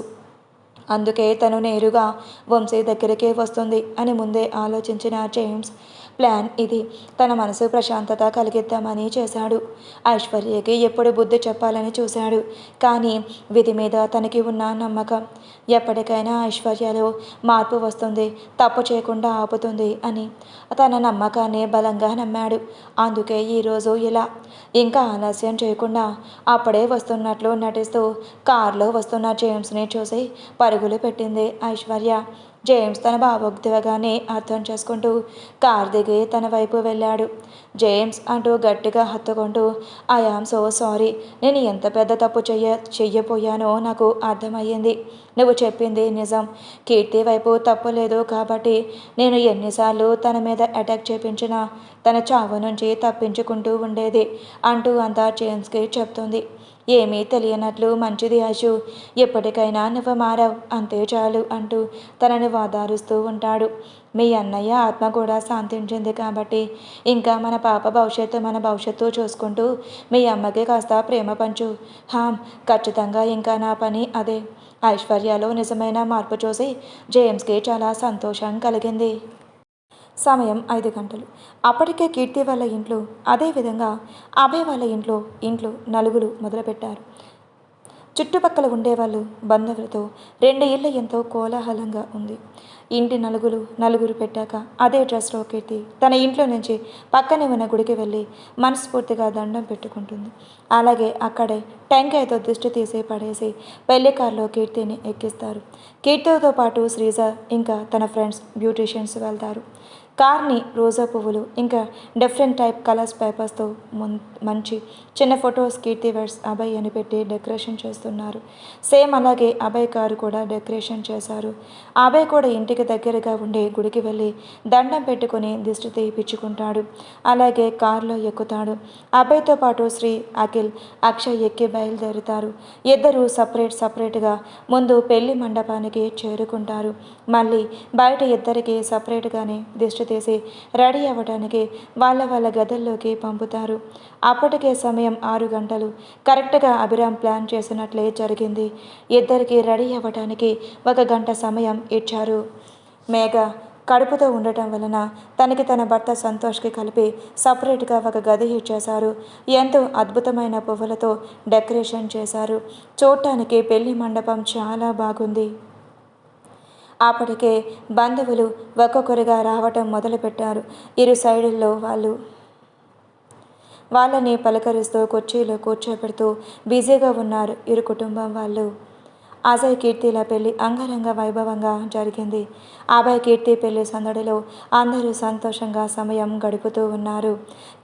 అందుకే తను నేరుగా వంశీ దగ్గరికే వస్తుంది అని ముందే ఆలోచించిన జేమ్స్ ప్లాన్ ఇది. తన మనసు ప్రశాంతత కలిగిద్దామని చేశాడు. ఐశ్వర్యకి ఎప్పుడు బుద్ధి చెప్పాలని చూశాడు. కానీ విధి మీద తనకి ఉన్న నమ్మకం, ఎప్పటికైనా ఐశ్వర్యలో మార్పు వస్తుంది, తప్పు చేయకుండా ఆపుతుంది అని తన నమ్మకాన్ని బలంగా నమ్మాడు. అందుకే ఈరోజు ఇలా ఇంకా ఆలస్యం చేయకుండా అప్పుడే వస్తున్నట్లు నటిస్తూ కారులో వస్తున్న జేమ్స్ని చూసి పరుగులు పెట్టింది ఐశ్వర్య. జేమ్స్ తన భావోద్వేగాన్ని అర్థం చేసుకుంటూ కార్ దిగి తన వైపు వెళ్ళాడు. జేమ్స్ అంటూ గట్టిగా హత్తుకుంటూ, ఐ యామ్ సో సారీ, నేను ఎంత పెద్ద తప్పు చెయ్యపోయానో నాకు అర్థమయ్యింది. నువ్వు చెప్పింది నిజం. కీర్తి వైపు తప్పు లేదు కాబట్టి నేను ఎన్నిసార్లు తన మీద అటాక్ చేపించినా తన చావు నుంచి తప్పించుకుంటూ ఉండేది అంటూ అంతా జేమ్స్కి చెప్తుంది. ఏమీ తెలియనట్లు మంచిది ఆశు, ఎప్పటికైనా నువ్వు మారావు, అంతే చాలు అంటూ తనని వాదారుస్తూ ఉంటాడు. మీ అన్నయ్య ఆత్మ కూడా శాంతించింది కాబట్టి ఇంకా మన పాప భవిష్యత్తు మన భవిష్యత్తు చూసుకుంటూ మీ అమ్మకి కాస్త ప్రేమ పంచు. ఖచ్చితంగా ఇంకా నా పని అదే. ఐశ్వర్యలో నిజమైన మార్పు చూసి జేమ్స్కి చాలా సంతోషం కలిగింది. సమయం 5 గంటలు. అప్పటికే కీర్తి వాళ్ళ ఇంట్లో, అదేవిధంగా అభయ్ వాళ్ళ ఇంట్లో నలుగురు మొదలుపెట్టారు. చుట్టుపక్కల ఉండేవాళ్ళు బంధువులతో 2 ఇళ్ళు ఎంతో కోలాహలంగా ఉంది. ఇంటి నలుగురు పెట్టాక అదే డ్రెస్లో కీర్తి తన ఇంట్లో నుంచి పక్కనే ఉన్న గుడికి వెళ్ళి మనస్ఫూర్తిగా దండం పెట్టుకుంటుంది. అలాగే అక్కడే టెంకాయతో దిష్టి తీసి పడేసి పెళ్లి కారులో కీర్తిని ఎక్కిస్తారు. కీర్తితో పాటు శ్రీజ ఇంకా తన ఫ్రెండ్స్ బ్యూటీషియన్స్ వెళ్తారు. కార్ని రోజా పువ్వులు ఇంకా డిఫరెంట్ టైప్ కలర్స్ పేపర్స్తో మంచి చిన్న ఫొటోస్ కీర్తి వెడ్స్ అభయ్ అని పెట్టి డెకరేషన్ చేస్తున్నారు. సేమ్ అలాగే అభయ్ కారు కూడా డెకరేషన్ చేశారు. అభయ్ కూడా ఇంటికి దగ్గరగా ఉండే గుడికి వెళ్ళి దండం పెట్టుకుని దిష్టి తీయించుకుంటాడు. అలాగే కారులో ఎక్కుతాడు. అభయ్తో పాటు శ్రీ, అఖిల్, అక్షయ్ ఎక్కి బయలుదేరుతారు. ఇద్దరు సపరేట్గా ముందు పెళ్లి మండపానికి చేరుకుంటారు. మళ్ళీ బయట ఇద్దరికి సపరేట్గానే దిష్టి తీసి రెడీ అవ్వడానికి వాళ్ళ గదుల్లోకి పంపుతారు. అప్పటికే సమయం 6 గంటలు. కరెక్ట్గా అభిరామ్ ప్లాన్ చేసినట్లే జరిగింది. ఇద్దరికి రెడీ అవ్వడానికి 1 గంట సమయం ఇచ్చారు. మేఘ కడుపుతో ఉండటం వలన తనకి తన భర్త సంతోష్కి కలిపి సపరేట్గా ఒక గది ఇచ్చేశారు. ఎంతో అద్భుతమైన పువ్వులతో డెకరేషన్ చేశారు. చూడటానికి పెళ్లి మండపం చాలా బాగుంది. అప్పటికే బంధువులు ఒక్కొక్కరుగా రావటం మొదలుపెట్టారు. ఇరు సైడుల్లో వాళ్ళని పలకరిస్తూ కుర్చీలో కూర్చోబెడుతూ బిజీగా ఉన్నారు ఇరు కుటుంబం వాళ్ళు. అజయ్ కీర్తిల పెళ్లి అంగరంగ వైభవంగా జరిగింది. అభయ్ కీర్తి పెళ్లి సందడిలో అందరూ సంతోషంగా సమయం గడుపుతూ ఉన్నారు.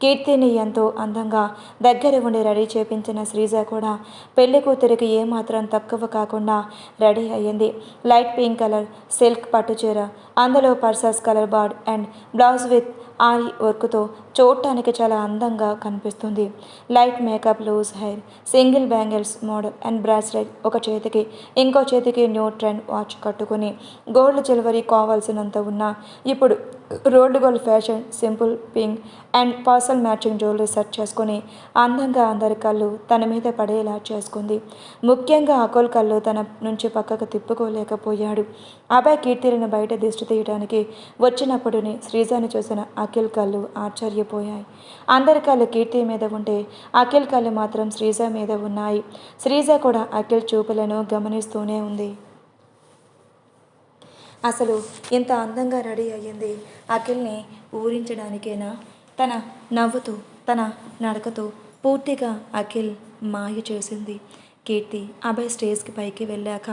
కీర్తిని ఎంతో అందంగా దగ్గర ఉండి రెడీ చేపించిన శ్రీజ కూడా పెళ్లి కూతురికి ఏమాత్రం తక్కువ కాకుండా రెడీ అయ్యింది. లైట్ పింక్ కలర్ సిల్క్ పట్టుచీర, అందులో పర్సస్ colour border and blouse with aari వర్క్తో చూడటానికి చాలా అందంగా కనిపిస్తుంది. Light makeup, loose hair, single bangles model and bracelet ఒక చేతికి, ఇంకో చేతికి న్యూ ట్రెండ్ వాచ్ కట్టుకుని గోల్డ్ జ్యువెలరీ కావాల్సినంత ఉన్నా ఇప్పుడు rolled gold fashion simple pink and పర్సల్ మ్యాచింగ్ జ్యువెలరీ సెట్ చేసుకుని అందంగా అందరి కళ్ళు తన మీద పడేలా చేసుకుంది. ముఖ్యంగా అకుల్ కళ్ళు తన నుంచి పక్కకు తిప్పుకోలేకపోయాడు. అభయ్ కీర్తిని బయట దిష్టి తీయడానికి వచ్చినప్పుడుని శ్రీజాని చూసిన అఖిల్ కళ్ళు ఆశ్చర్యపోయాయి. అందరి కళ్ళు కీర్తి మీద ఉంటే అఖిల్ కళ్ళు మాత్రం శ్రీజ మీద ఉన్నాయి. శ్రీజ కూడా అఖిల్ చూపులను గమనిస్తూనే ఉంది. అసలు ఇంత అందంగా రెడీ అయ్యింది అఖిల్ని ఊరించడానికేనా? తన నవ్వుతూ, తన నడకతో పూర్తిగా అఖిల్ మాయ చేసింది. కీర్తి, అభయ్ స్టేజ్కి పైకి వెళ్ళాక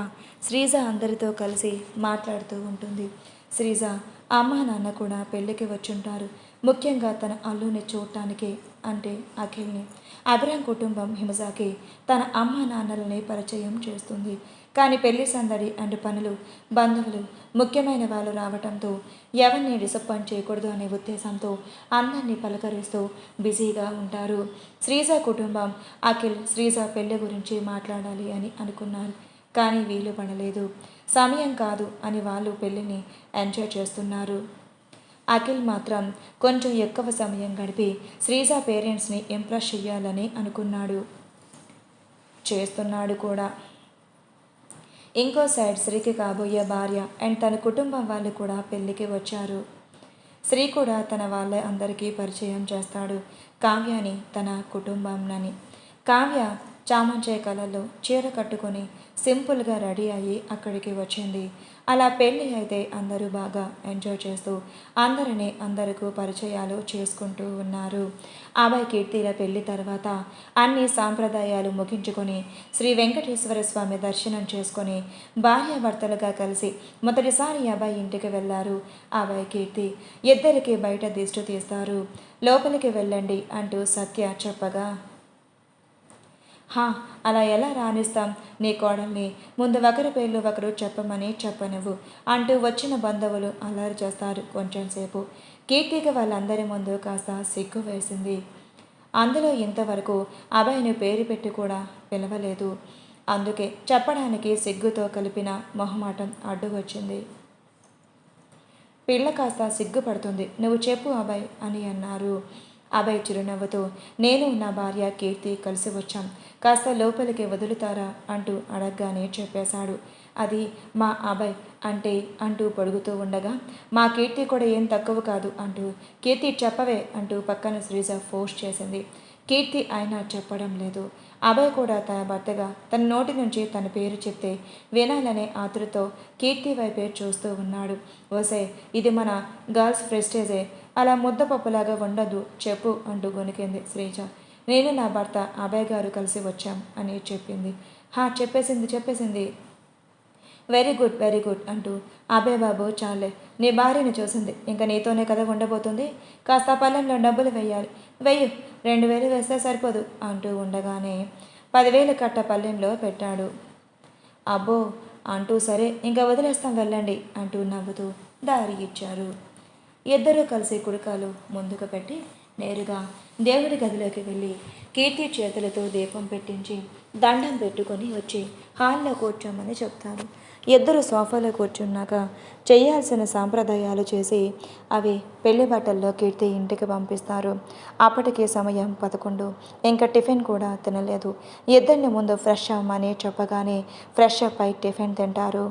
శ్రీజ అందరితో కలిసి మాట్లాడుతూ ఉంటుంది. శ్రీజ అమ్మ నాన్న కూడా పెళ్ళికి వచ్చుంటారు. ముఖ్యంగా తన అల్లుని చూడటానికి, అంటే అఖిల్ని. అభిరామ్ కుటుంబం హిమజాకి తన అమ్మ నాన్నలని పరిచయం చేస్తుంది. కానీ పెళ్లి సందడి అండ్ పనులు, బంధువులు, ముఖ్యమైన వాళ్ళు రావడంతో ఎవరిని డిసప్పాయింట్ చేయకూడదు అనే ఉద్దేశంతో అందరినీ పలకరిస్తూ బిజీగా ఉంటారు. శ్రీజ కుటుంబం అఖిల్, శ్రీజ పెళ్లి గురించి మాట్లాడాలి అని అనుకున్నారు. కానీ వీలు పడలేదు. సమయం కాదు అని వాళ్ళు పెళ్ళిని ఎంజాయ్ చేస్తున్నారు. అఖిల్ మాత్రం కొంచెం ఎక్కువ సమయం గడిపి శ్రీజ పేరెంట్స్ని ఇంప్రెస్ చెయ్యాలని అనుకున్నాడు, చేస్తున్నాడు కూడా. ఇంకో సైడ్ శ్రీకి కాబోయే భార్య అండ్ తన కుటుంబం వాళ్ళు కూడా పెళ్ళికి వచ్చారు. శ్రీ కూడా తన వాళ్ళ అందరికీ పరిచయం చేస్తాడు కావ్యని, తన కుటుంబంనని. కావ్య చామంచాయ కలర్లో చీర కట్టుకొని సింపుల్గా రెడీ అయ్యి అక్కడికి వచ్చింది. అలా పెళ్ళి అయితే అందరూ బాగా ఎంజాయ్ చేస్తూ అందరికీ పరిచయాలు చేసుకుంటూ ఉన్నారు. అభయ్ కీర్తిల పెళ్లి తర్వాత అన్ని సాంప్రదాయాలు ముగించుకొని శ్రీ వెంకటేశ్వర స్వామి దర్శనం చేసుకొని భార్యాభర్తలుగా కలిసి మొదటిసారి అభయ్ ఇంటికి వెళ్ళారు. అభయ్ కీర్తి ఇద్దరికి బయట దిష్టి తీస్తారు. లోపలికి వెళ్ళండి అంటూ సత్య చెప్పగా, అలా ఎలా రాణిస్తాం నీ కోడల్ని, ముందు ఒకరి పేర్లు ఒకరు చెప్పమని చెప్పనివ్వు అంటూ వచ్చిన బంధువులు అల్లరి చేస్తారు. కొంచెంసేపు కీర్తికి వాళ్ళందరి ముందు కాస్త సిగ్గు వేసింది. అందులో ఇంతవరకు అభయ్ని పేరు పెట్టి కూడా పిలవలేదు. అందుకే చెప్పడానికి సిగ్గుతో కలిపిన మొహమాటం అడ్డు వచ్చింది. పిల్ల కాస్త సిగ్గుపడుతుంది, నువ్వు చెప్పు అభయ్ అని అన్నారు. అభయ్ చిరునవ్వుతో, నేను నా భార్య కీర్తి కలిసి వచ్చాం, కాస్త లోపలికి వదులుతారా అంటూ అడగగానే చెప్పేశాడు. అది మా అభయ్ అంటే అంటూ పొడుగుతూ ఉండగా, మా కీర్తి కూడా ఏం తక్కువ కాదు అంటూ, కీర్తి చెప్పవే అంటూ పక్కన శ్రీజ ఫోర్స్ చేసింది. కీర్తి అయినా చెప్పడం లేదు. అభయ్ కూడా తన భర్తగా తన నోటి నుంచి తన పేరు చెప్తే వినాలనే ఆతృతో కీర్తి వైపే చూస్తూ ఉన్నాడు. ఓసే, ఇది మన గర్ల్స్ ప్రెస్టేజే, అలా ముద్దపప్పులాగా ఉండదు చెప్పు అంటూ గొనికింది శ్రీజ. నేను నా భర్త అభయ్ గారు కలిసి వచ్చాం అని చెప్పింది. చెప్పేసింది వెరీ గుడ్ అంటూ, అభయ్ బాబు చాలే, నీ భార్యని చూసింది, ఇంకా నీతోనే కదా ఉండబోతుంది, కాస్త పల్లెంలో డబ్బులు వెయ్యాలి, 2,000 వేస్తే సరిపోదు అంటూ ఉండగానే 10,000 కట్ట పల్లెంలో పెట్టాడు. అబ్బో అంటూ, సరే ఇంకా వదిలేస్తాం వెళ్ళండి అంటూ నవ్వుతూ దారి ఇచ్చారు. ఇద్దరూ కలిసి కుడికాలు ముందుకు పెట్టి నేరుగా దేవుడి గదిలోకి వెళ్ళి కీర్తి చేతులతో దీపం పెట్టించి దండం పెట్టుకొని వచ్చి హాల్లో కూర్చోమని చెప్తారు. ఇద్దరు సోఫాలో కూర్చున్నాక చేయాల్సిన సాంప్రదాయాలు చేసి అవి పెళ్లి బట్టల్లో కీర్తి ఇంటికి పంపిస్తారు. అప్పటికే సమయం 11. ఇంకా టిఫిన్ కూడా తినలేదు. ఇద్దరిని ముందు ఫ్రెష్ అవ్వమని చెప్పగానే ఫ్రెష్ అప్ అయి టిఫిన్ తింటారు.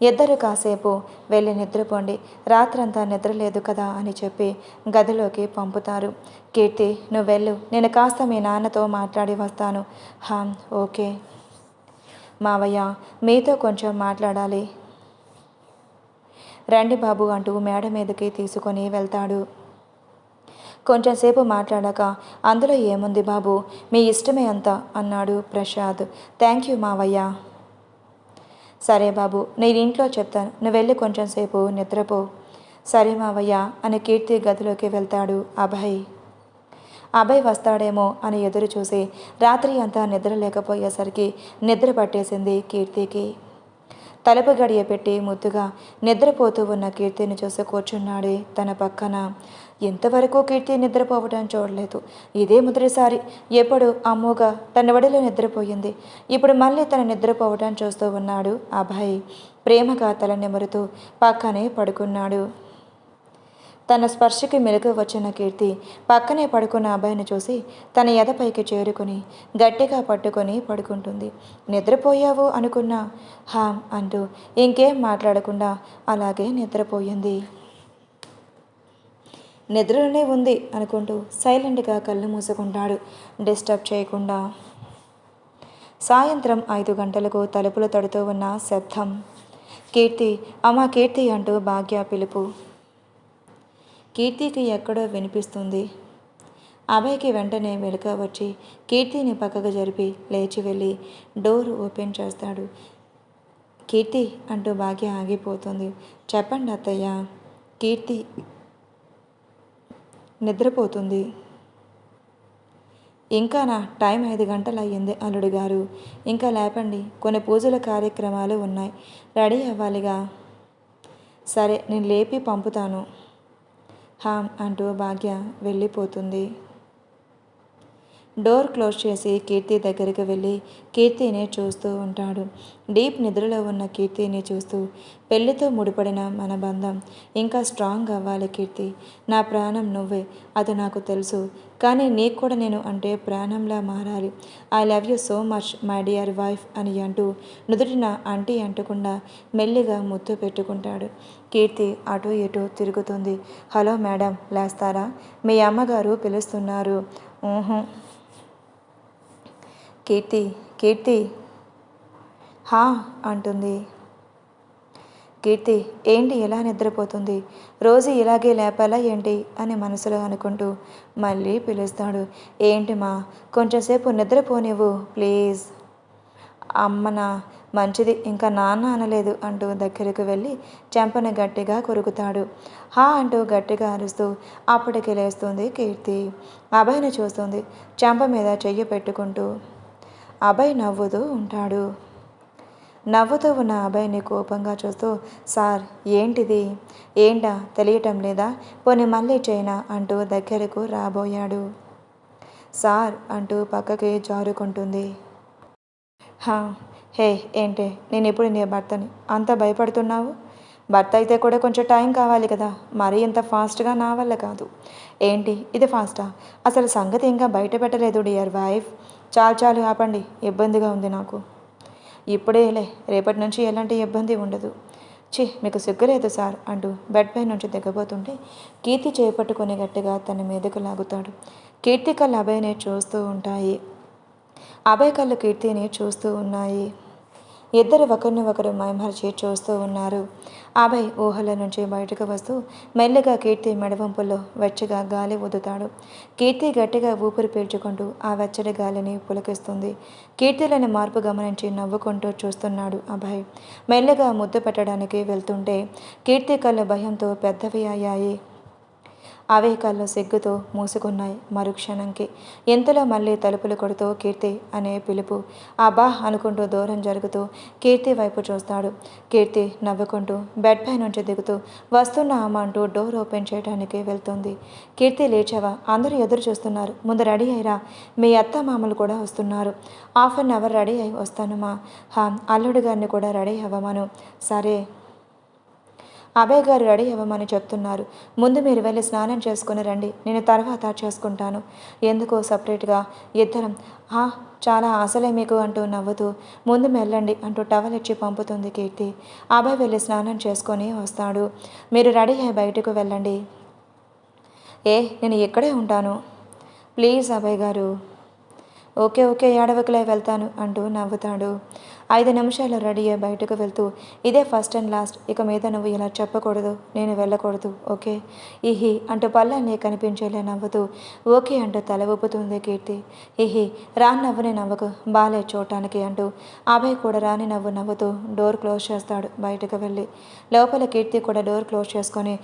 ఇద్దరు కాసేపు వెళ్ళి నిద్రపోండి, రాత్రంతా నిద్రలేదు కదా అని చెప్పి గదిలోకి పంపుతారు. కీర్తి, నువ్వు వెళ్ళు, నేను కాస్త మీ నాన్నతో మాట్లాడి వస్తాను. ఓకే మావయ్య, మీతో కొంచెం మాట్లాడాలి, రండి బాబు అంటూ మేడ మీదకి తీసుకొని వెళ్తాడు. కొంచెంసేపు మాట్లాడాక, అందులో ఏముంది బాబు, మీ ఇష్టమే అంతా అన్నాడు ప్రసాద్. థ్యాంక్ యూ మావయ్య. సరే బాబు, నేను ఇంట్లో చెప్తాను, నువ్వు వెళ్ళి కొంచెం సేపు నిద్రపో. సరే మావయ్య అని కీర్తి గదిలోకి వెళ్తాడు అభయ్. అభయ్ వస్తాడేమో అని ఎదురు చూసి రాత్రి అంతా నిద్ర లేకపోయేసరికి నిద్ర పట్టేసింది కీర్తికి. తలుపు గడియ పెట్టి ముద్దుగా నిద్రపోతూ ఉన్న కీర్తిని చూసి కూర్చున్నాడే తన పక్కన. ఇంతవరకు కీర్తి నిద్రపోవటం చూడలేదు. ఇదే మొదటిసారి. ఎప్పుడు అమ్మోగా తన ఒడిలో నిద్రపోయింది. ఇప్పుడు మళ్ళీ తన నిద్రపోవటం చూస్తూ ఉన్నాడు అభయ్. ప్రేమగా తల నిమురుతూ పక్కనే పడుకున్నాడు. తన స్పర్శకి మెలకు వచ్చిన కీర్తి పక్కనే పడుకున్న అబ్బాయిని చూసి తన ఎదపైకి చేరుకుని గట్టిగా పట్టుకొని పడుకుంటుంది. నిద్రపోయావు అనుకున్నా హామ్ అంటూ ఇంకేం మాట్లాడకుండా అలాగే నిద్రపోయింది. నిద్రలోనే ఉంది అనుకుంటూ సైలెంట్గా కళ్ళు మూసుకుంటాడు, డిస్టర్బ్ చేయకుండా. సాయంత్రం 5 గంటలకు తలుపులు తడుతూ ఉన్న శబ్దం. కీర్తి, అమ్మా కీర్తి అంటూ భాగ్య పిలుపు. కీర్తికి ఎక్కడో వినిపిస్తుంది. అభయ్కి వెంటనే మెలక వచ్చి కీర్తిని పక్కకు జరిపి లేచి వెళ్ళి డోర్ ఓపెన్ చేస్తాడు. కీర్తి అంటూ భాగ్య ఆగిపోతుంది. చెప్పండి అత్తయ్య. కీర్తి నిద్రపోతుంది. ఇంకానా? టైం 5 గంటలు అయ్యింది అల్లుడు గారు. ఇంకా లేపండి, కొన్ని పూజల కార్యక్రమాలు ఉన్నాయి, రెడీ అవ్వాలిగా. సరే, నేను లేపి పంపుతాను. హామ్ అంటూ భాగ్య వెళ్ళిపోతుంది. డోర్ క్లోజ్ చేసి కీర్తి దగ్గరికి వెళ్ళి కీర్తిని చూస్తూ ఉంటాడు. డీప్ నిద్రలో ఉన్న కీర్తిని చూస్తూ, పెళ్లితో ముడిపడిన మన బంధం ఇంకా స్ట్రాంగ్ అవ్వాలి కీర్తి. నా ప్రాణం నువ్వే, అది నాకు తెలుసు. కానీ నీకు కూడా నేను అంటే ప్రాణంలా మారాలి. I love you so much my dear wife అని అంటూ నుదుటిన అంటీ అంటకుండా మెల్లిగా ముద్దు పెట్టుకుంటాడు. కీర్తి అటు ఇటు తిరుగుతుంది. Hello madam, లేస్తారా? మీ అమ్మగారు పిలుస్తున్నారు. కీర్తి కీర్తి హా అంటుంది. కీర్తి ఏంటి ఎలా నిద్రపోతుంది? రోజు ఇలాగే లేపాలా ఏంటి అని మనసులో అనుకుంటూ మళ్ళీ పిలుస్తాడు. ఏంటి మా, కొంచెంసేపు నిద్రపోనివ్వు ప్లీజ్. అమ్మనా, మంచిది, ఇంకా నాన్న అనలేదు అంటూ దగ్గరకు వెళ్ళి చెంపను గట్టిగా కొరుకుతాడు. హా అంటూ గట్టిగా అరుస్తూ అప్పటికి లేస్తుంది కీర్తి. అభయ్ని చూస్తుంది చెంప మీద చెయ్యి పెట్టుకుంటూ. అభయ్ నవ్వుతూ ఉంటాడు. నవ్వుతూ ఉన్న అభయ్ని కోపంగా చూస్తూ, సార్ ఏంటిది? ఏంటా తెలియటం లేదా? పోనీ మళ్ళీ చైనా అంటూ దగ్గరకు రాబోయాడు. సార్ అంటూ పక్కకి జారుకుంటుంది. హా హే ఏంటే, నేను ఇప్పుడు నీ భర్తని అంత భయపడుతున్నావు? భర్త అయితే కూడా కొంచెం టైం కావాలి కదా, మరీ ఇంత ఫాస్ట్గా నా వల్ల కాదు. ఏంటి ఇది ఫాస్టా? అసలు సంగతి ఇంకా బయట పెట్టలేదు డియర్ వైఫ్. చాలు చాలు ఆపండి, ఇబ్బందిగా ఉంది నాకు. ఇప్పుడేలే, రేపటి నుంచి ఎలాంటి ఇబ్బంది ఉండదు. మీకు సిగ్గులేదు సార్ అంటూ బెడ్ పై నుంచి దిగబోతుంటే కీర్తి చేపట్టుకొని గట్టిగా తన మీదకు లాగుతాడు. కీర్తి కళ్ళు అభయ్ని చూస్తూ ఉంటాయి. అభయ్ కళ్ళు కీర్తిని చూస్తూ ఉన్నాయి. ఇద్దరు ఒకరిని ఒకరు మైమరిచి చూస్తూ ఉన్నారు. అభయ్ ఊహల నుంచి బయటకు వస్తూ మెల్లగా కీర్తి మెడవంపుల్లో వెచ్చగా గాలి ఊదుతాడు. కీర్తి గట్టిగా ఊపిరి పీల్చుకుంటూ ఆ వెచ్చటి గాలిని పులకిస్తుంది. కీర్తిలోని మార్పు గమనించి నవ్వుకుంటూ చూస్తున్నాడు అభయ్. మెల్లగా ముద్దు పెట్టడానికి వెళ్తుంటే కీర్తి కళ్ళు భయంతో పెద్దవి అయ్యాయి. అవే కళ్ళు సిగ్గుతో మూసుకున్నాయి మరుక్షణంకి. ఇంతలో మళ్ళీ తలుపులు కొడుతూ కీర్తి అనే పిలుపు. అబ్బా అనుకుంటూ దూరం జరుగుతూ కీర్తి వైపు చూస్తాడు. కీర్తి నవ్వుకుంటూ బెడ్ పై నుంచి దిగుతూ వస్తున్న అమ్మ అంటూ డోర్ ఓపెన్ చేయడానికి వెళ్తుంది. కీర్తి లేచావా? అందరూ ఎదురు చూస్తున్నారు, ముందు రెడీ అయ్యిరా, మీ అత్త మామలు కూడా వస్తున్నారు. 1/2 అవర్ రెడీ అయి వస్తానుమా. అల్లుడు గారిని కూడా రెడీ అవ్వమను. సరే. అభయ్ గారు రెడీ అవ్వమని చెప్తున్నారు. ముందు మీరు వెళ్ళి స్నానం చేసుకుని రండి, నేను తర్వాత చేసుకుంటాను. ఎందుకో సపరేట్గా ఇద్దరం. చాలా ఆశలే మీకు అంటూ నవ్వుతూ ముందు వెళ్ళండి అంటూ టవల్ ఇచ్చి పంపుతుంది కీర్తి. అభయ్ వెళ్ళి స్నానం చేసుకొని వస్తాడు. మీరు రెడీ అయ్యి బయటకు వెళ్ళండి. నేను ఇక్కడే ఉంటాను. ప్లీజ్ అభయ్ గారు. ఓకే ఓకే, ఏడవకలే వెళ్తాను అంటూ నవ్వుతాడు. 5 నిమిషాలు రెడీ అయ్యి బయటకు వెళ్తూ, ఇదే ఫస్ట్ అండ్ లాస్ట్, ఇక మీద నువ్వు ఇలా చెప్పకూడదు, నేను వెళ్ళకూడదు, ఓకే? ఇహి అంటూ పళ్ళన్నీ కనిపించేలా నవ్వుతూ ఓకే అంటూ తల ఊపుతుంది కీర్తి. ఇహి రాని నవ్వుని నవ్వకు, బాలే చూడటానికి అంటూ అభయ్ కూడా రాని నవ్వు నవ్వుతూ డోర్ క్లోజ్ చేస్తాడు బయటకు వెళ్ళి. లోపల కీర్తి కూడా డోర్ క్లోజ్ చేసుకొని